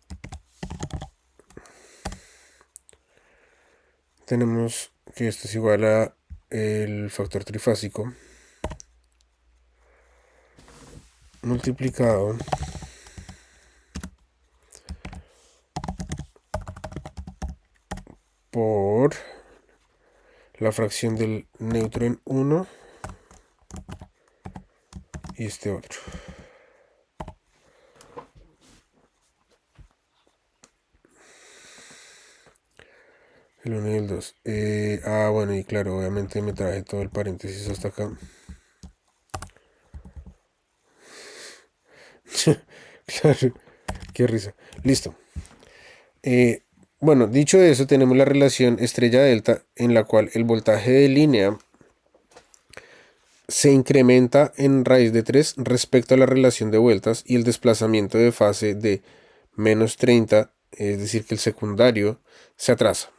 tenemos que esto es igual a el factor trifásico multiplicado por la fracción del neutro en 1 y este otro. El 1 y el 2. Bueno, y claro, obviamente me traje todo el paréntesis hasta acá. Claro, qué risa. Listo. Bueno, dicho eso, tenemos la relación estrella-delta en la cual el voltaje de línea se incrementa en raíz de 3 respecto a la relación de vueltas y el desplazamiento de fase de menos 30, es decir, que el secundario se atrasa.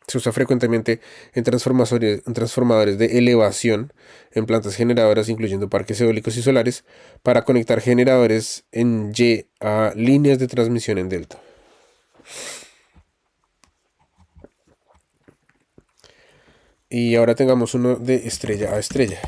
Se usa frecuentemente en transformadores de elevación, en plantas generadoras, incluyendo parques eólicos y solares, para conectar generadores en Y a líneas de transmisión en delta. Y ahora tengamos uno de estrella a estrella.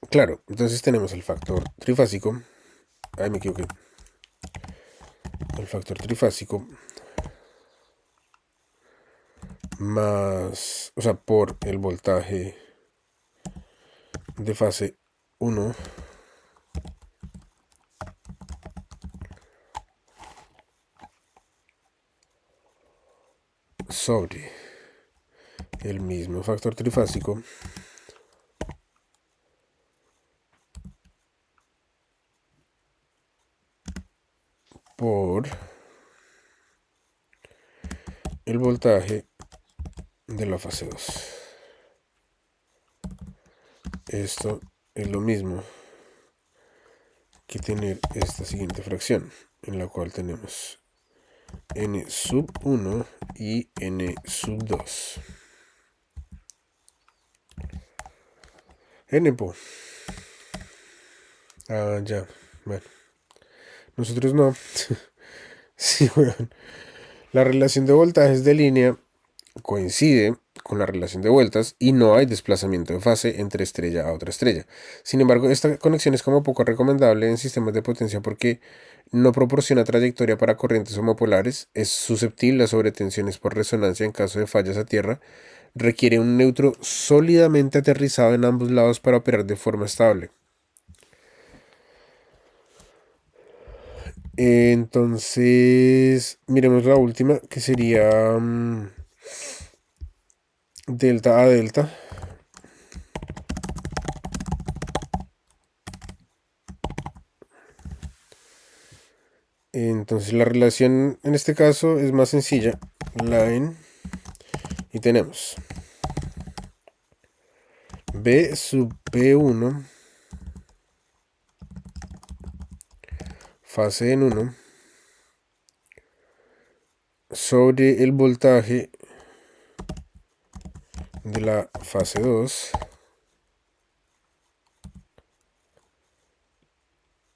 Claro, entonces tenemos el factor trifásico. Ay, me equivoqué. El factor trifásico más, o sea, por el voltaje de fase 1 sobre el mismo factor trifásico por el voltaje de la fase 2. Esto es lo mismo que tener esta siguiente fracción, en la cual tenemos n sub 1 y n sub 2. N, po. Ah, ya. Bueno. Nosotros no. Sí, weón. La relación de voltajes de línea coincide con la relación de vueltas y no hay desplazamiento de fase entre estrella a otra estrella. Sin embargo, esta conexión es como poco recomendable en sistemas de potencia porque no proporciona trayectoria para corrientes homopolares, es susceptible a sobretensiones por resonancia en caso de fallas a tierra, requiere un neutro sólidamente aterrizado en ambos lados para operar de forma estable. Entonces, miremos la última, que sería delta a delta. Entonces la relación en este caso es más sencilla. Line. Y tenemos B sub P1, fase en 1, sobre el voltaje de la fase 2.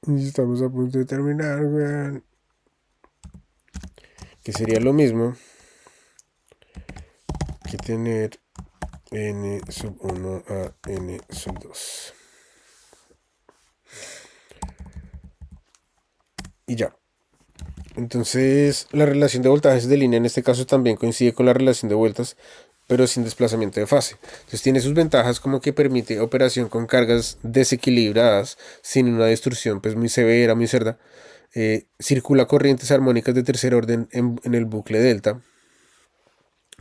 Y estamos a punto de terminar, weón. Que sería lo mismo que tener n sub 1 a n sub 2. Y ya. Entonces, la relación de voltajes de línea en este caso también coincide con la relación de vueltas, pero sin desplazamiento de fase. Entonces tiene sus ventajas como que permite operación con cargas desequilibradas, sin una distorsión pues muy severa, muy cerda. Circula corrientes armónicas de tercer orden en el bucle delta,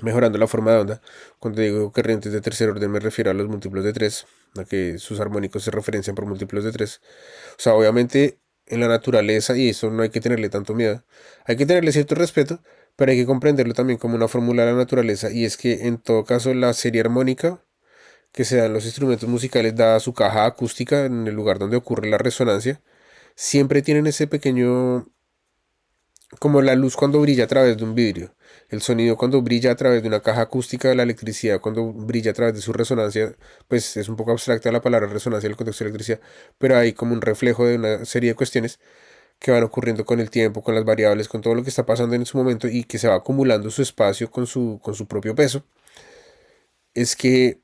mejorando la forma de onda. Cuando digo corrientes de tercer orden me refiero a los múltiplos de 3, a que sus armónicos se referencian por múltiplos de 3. O sea, obviamente en la naturaleza, y eso no hay que tenerle tanto miedo, hay que tenerle cierto respeto, pero hay que comprenderlo también como una fórmula de la naturaleza, y es que en todo caso la serie armónica que se da en los instrumentos musicales, dada su caja acústica en el lugar donde ocurre la resonancia, siempre tienen ese pequeño, como la luz cuando brilla a través de un vidrio, el sonido cuando brilla a través de una caja acústica, la electricidad cuando brilla a través de su resonancia, pues es un poco abstracta la palabra resonancia en el contexto de electricidad, pero hay como un reflejo de una serie de cuestiones que van ocurriendo con el tiempo, con las variables, con todo lo que está pasando en su momento y que se va acumulando su espacio con su propio peso. Es que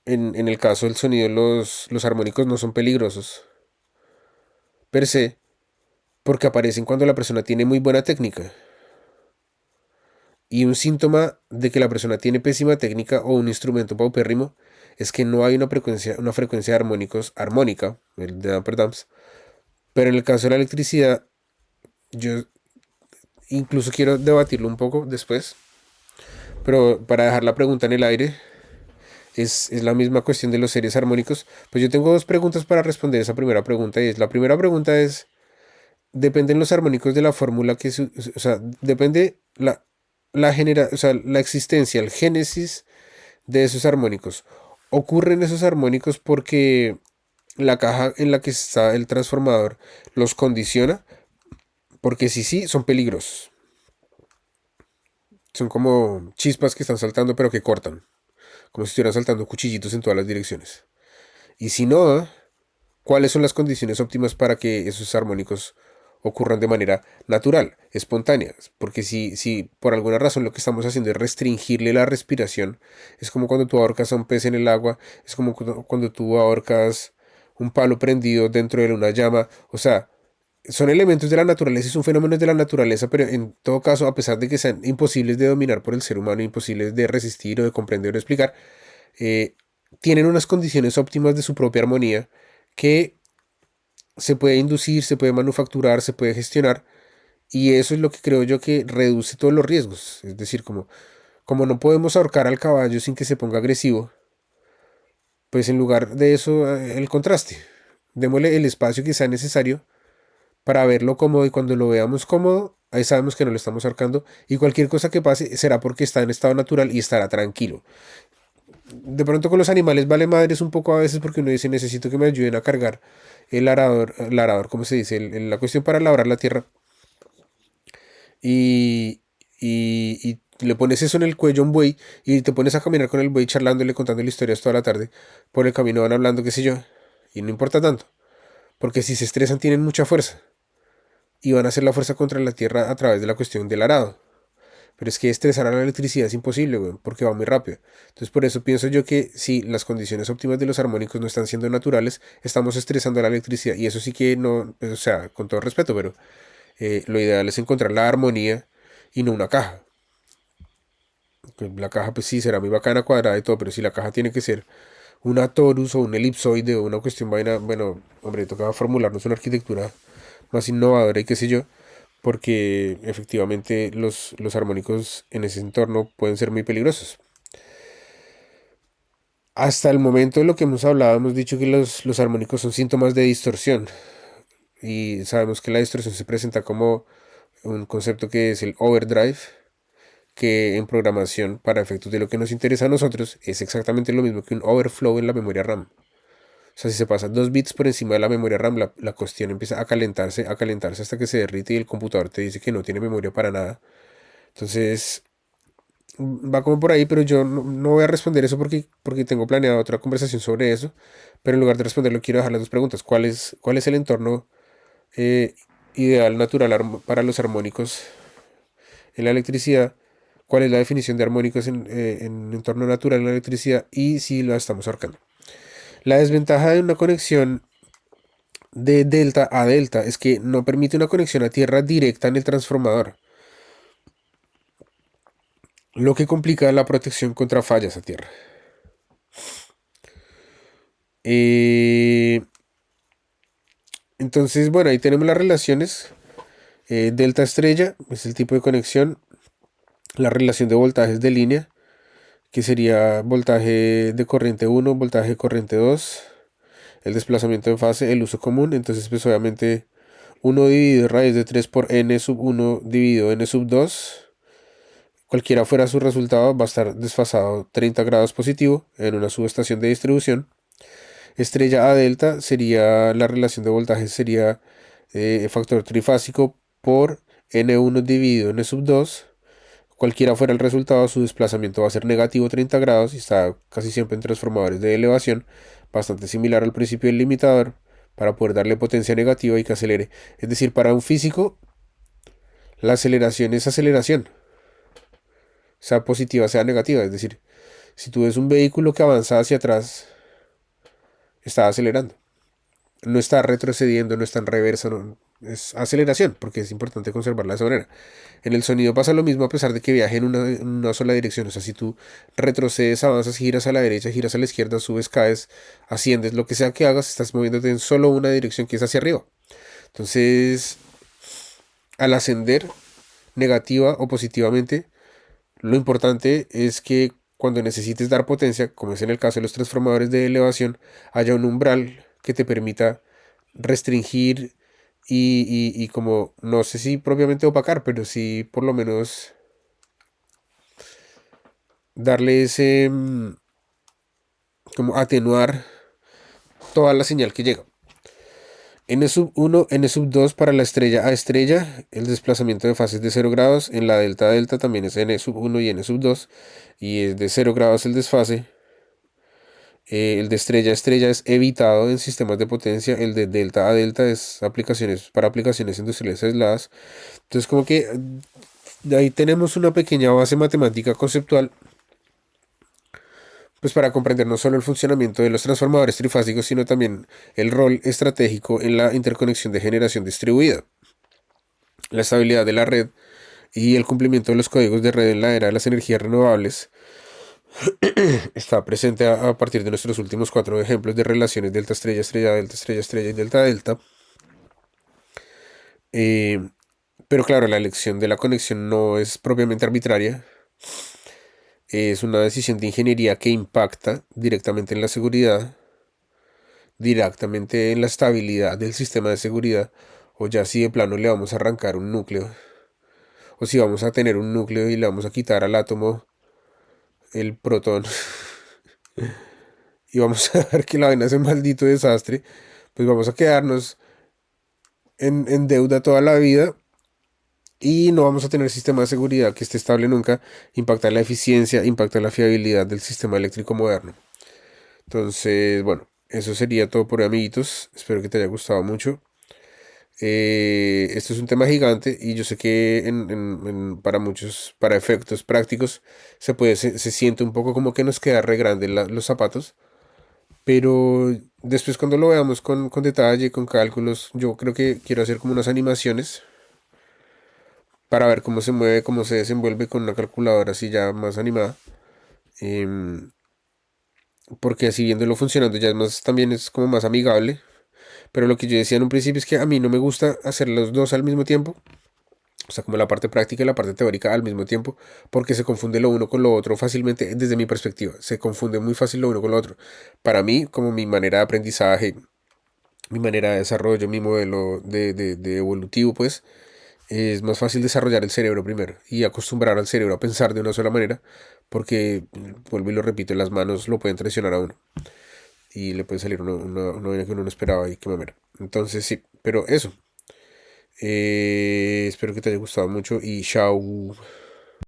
en el caso del sonido los armónicos no son peligrosos per se, porque aparecen cuando la persona tiene muy buena técnica. Y un síntoma de que la persona tiene pésima técnica o un instrumento paupérrimo es que no hay una frecuencia de armónicos armónica, el de Damper Dumps. Pero en el caso de la electricidad, yo incluso quiero debatirlo un poco después, pero para dejar la pregunta en el aire, es la misma cuestión de los series armónicos. Pues yo tengo dos preguntas para responder esa primera pregunta, y es, la primera pregunta es, ¿dependen los armónicos de la fórmula o sea, depende o sea, la existencia, el génesis de esos armónicos? ¿Ocurren esos armónicos porque la caja en la que está el transformador los condiciona? Porque si sí, son peligrosos. Son como chispas que están saltando pero que cortan, como si estuvieran saltando cuchillitos en todas las direcciones. Y si no, ¿cuáles son las condiciones óptimas para que esos armónicos ocurran de manera natural, espontánea? Porque si por alguna razón lo que estamos haciendo es restringirle la respiración, es como cuando tú ahorcas a un pez en el agua, es como cuando tú ahorcas un palo prendido dentro de una llama, o sea, son elementos de la naturaleza y son fenómenos de la naturaleza, pero en todo caso, a pesar de que sean imposibles de dominar por el ser humano, imposibles de resistir o de comprender o explicar, eh, tienen unas condiciones óptimas de su propia armonía que se puede inducir, se puede manufacturar, se puede gestionar, y eso es lo que creo yo que reduce todos los riesgos. Es decir, como no podemos ahorcar al caballo sin que se ponga agresivo, pues en lugar de eso, el contraste. Démosle el espacio que sea necesario para verlo cómodo, y cuando lo veamos cómodo, ahí sabemos que no lo estamos ahorcando, y cualquier cosa que pase será porque está en estado natural y estará tranquilo. De pronto con los animales vale madres un poco a veces porque uno dice necesito que me ayuden a cargar el arador, ¿cómo se dice? La cuestión para labrar la tierra. Y, y le pones eso en el cuello a un buey y te pones a caminar con el buey charlándole, contándole historias toda la tarde. Por el camino van hablando, qué sé yo. Y no importa tanto, porque si se estresan tienen mucha fuerza y van a hacer la fuerza contra la tierra a través de la cuestión del arado. Pero es que estresar a la electricidad es imposible, güey, porque va muy rápido. Entonces por eso pienso yo que si las condiciones óptimas de los armónicos no están siendo naturales, estamos estresando a la electricidad. Y eso sí que no, pues, o sea, con todo respeto, pero lo ideal es encontrar la armonía y no una caja. La caja pues sí será muy bacana, cuadrada y todo, pero si la caja tiene que ser una torus o un elipsoide o una cuestión vaina, bueno, hombre, tocaba formularnos una arquitectura más innovadora y qué sé yo, porque efectivamente los armónicos en ese entorno pueden ser muy peligrosos. Hasta el momento de lo que hemos hablado, hemos dicho que los armónicos son síntomas de distorsión, y sabemos que la distorsión se presenta como un concepto que es el overdrive, que en programación, para efectos de lo que nos interesa a nosotros, es exactamente lo mismo que un overflow en la memoria RAM. O sea, si se pasan 2 bits por encima de la memoria RAM, la cuestión empieza a calentarse hasta que se derrite y el computador te dice que no tiene memoria para nada. Entonces, va como por ahí, pero yo no voy a responder eso porque tengo planeado otra conversación sobre eso. Pero en lugar de responderlo, quiero dejar las dos preguntas. ¿Cuál es el entorno eh, ideal, natural para los armónicos en la electricidad? ¿Cuál es la definición de armónicos en un entorno natural en la electricidad? Y si la estamos ahorcando. La desventaja de una conexión de delta a delta es que no permite una conexión a tierra directa en el transformador, lo que complica la protección contra fallas a tierra. Eh, entonces, bueno, ahí tenemos las relaciones. Delta estrella es el tipo de conexión. La relación de voltajes de línea, que sería voltaje de corriente 1, voltaje de corriente 2. El desplazamiento en fase, el uso común. Entonces, pues obviamente 1 dividido raíz de 3 por n sub 1 dividido n sub 2. Cualquiera fuera su resultado, va a estar desfasado 30 grados positivo en una subestación de distribución. Estrella a delta sería la relación de voltajes, sería factor trifásico por n1 dividido n sub 2. Cualquiera fuera el resultado, su desplazamiento va a ser negativo 30 grados y está casi siempre en transformadores de elevación, bastante similar al principio del limitador, para poder darle potencia negativa y que acelere. Es decir, para un físico, la aceleración es aceleración, sea positiva, sea negativa. Es decir, si tú ves un vehículo que avanza hacia atrás, está acelerando. No está retrocediendo, no está en reversa, no, es aceleración, porque es importante conservarla de esa manera. En el sonido pasa lo mismo a pesar de que viaje en una sola dirección. O sea, si tú retrocedes, avanzas, giras a la derecha, giras a la izquierda, subes, caes, asciendes, lo que sea que hagas, estás moviéndote en solo una dirección, que es hacia arriba. Entonces, al ascender negativa o positivamente, lo importante es que cuando necesites dar potencia, como es en el caso de los transformadores de elevación, haya un umbral que te permita restringir y como, no sé si propiamente opacar, pero sí por lo menos darle ese, como atenuar toda la señal que llega. N sub 1, N sub 2 para la estrella a estrella, el desplazamiento de fase es de 0 grados, en la delta a delta también es N sub 1 y N sub 2, y es de 0 grados el desfase. El de estrella a estrella es evitado en sistemas de potencia, el de delta a delta es para aplicaciones industriales aisladas. Entonces como que de ahí tenemos una pequeña base matemática conceptual, pues para comprender no solo el funcionamiento de los transformadores trifásicos, sino también el rol estratégico en la interconexión de generación distribuida, la estabilidad de la red y el cumplimiento de los códigos de red en la era de las energías renovables. Está presente a partir de nuestros últimos cuatro ejemplos de relaciones delta estrella, estrella, delta estrella, estrella y delta delta. Eh, pero claro, la elección de la conexión no es propiamente arbitraria. Es una decisión de ingeniería que impacta directamente en la seguridad, directamente en la estabilidad del sistema de seguridad, o ya si de plano le vamos a arrancar un núcleo, o si vamos a tener un núcleo y le vamos a quitar al átomo el protón y vamos a ver que la vaina es un maldito desastre, pues vamos a quedarnos en deuda toda la vida y no vamos a tener sistema de seguridad que esté estable nunca, impacta la eficiencia, impacta la fiabilidad del sistema eléctrico moderno. Entonces, bueno, eso sería todo por hoy, amiguitos. Espero que te haya gustado mucho. Esto es un tema gigante y yo sé que para muchos, para efectos prácticos, se siente un poco como que nos queda re grande los zapatos, pero después cuando lo veamos con detalle, con cálculos, yo creo que quiero hacer como unas animaciones para ver cómo se mueve, cómo se desenvuelve con una calculadora así ya más animada. em, Porque así viéndolo funcionando ya es más, también es como más amigable. Pero lo que yo decía en un principio es que a mí no me gusta hacer los dos al mismo tiempo. O sea, como la parte práctica y la parte teórica al mismo tiempo, porque se confunde lo uno con lo otro fácilmente desde mi perspectiva. Se confunde muy fácil lo uno con lo otro. Para mí, como mi manera de aprendizaje, mi manera de desarrollo, mi modelo de evolutivo, pues, es más fácil desarrollar el cerebro primero y acostumbrar al cerebro a pensar de una sola manera, porque, vuelvo y lo repito, las manos lo pueden traicionar a uno y le puede salir una vaina que uno no esperaba y qué mamera. Entonces, sí, pero eso. Espero que te haya gustado mucho y chao.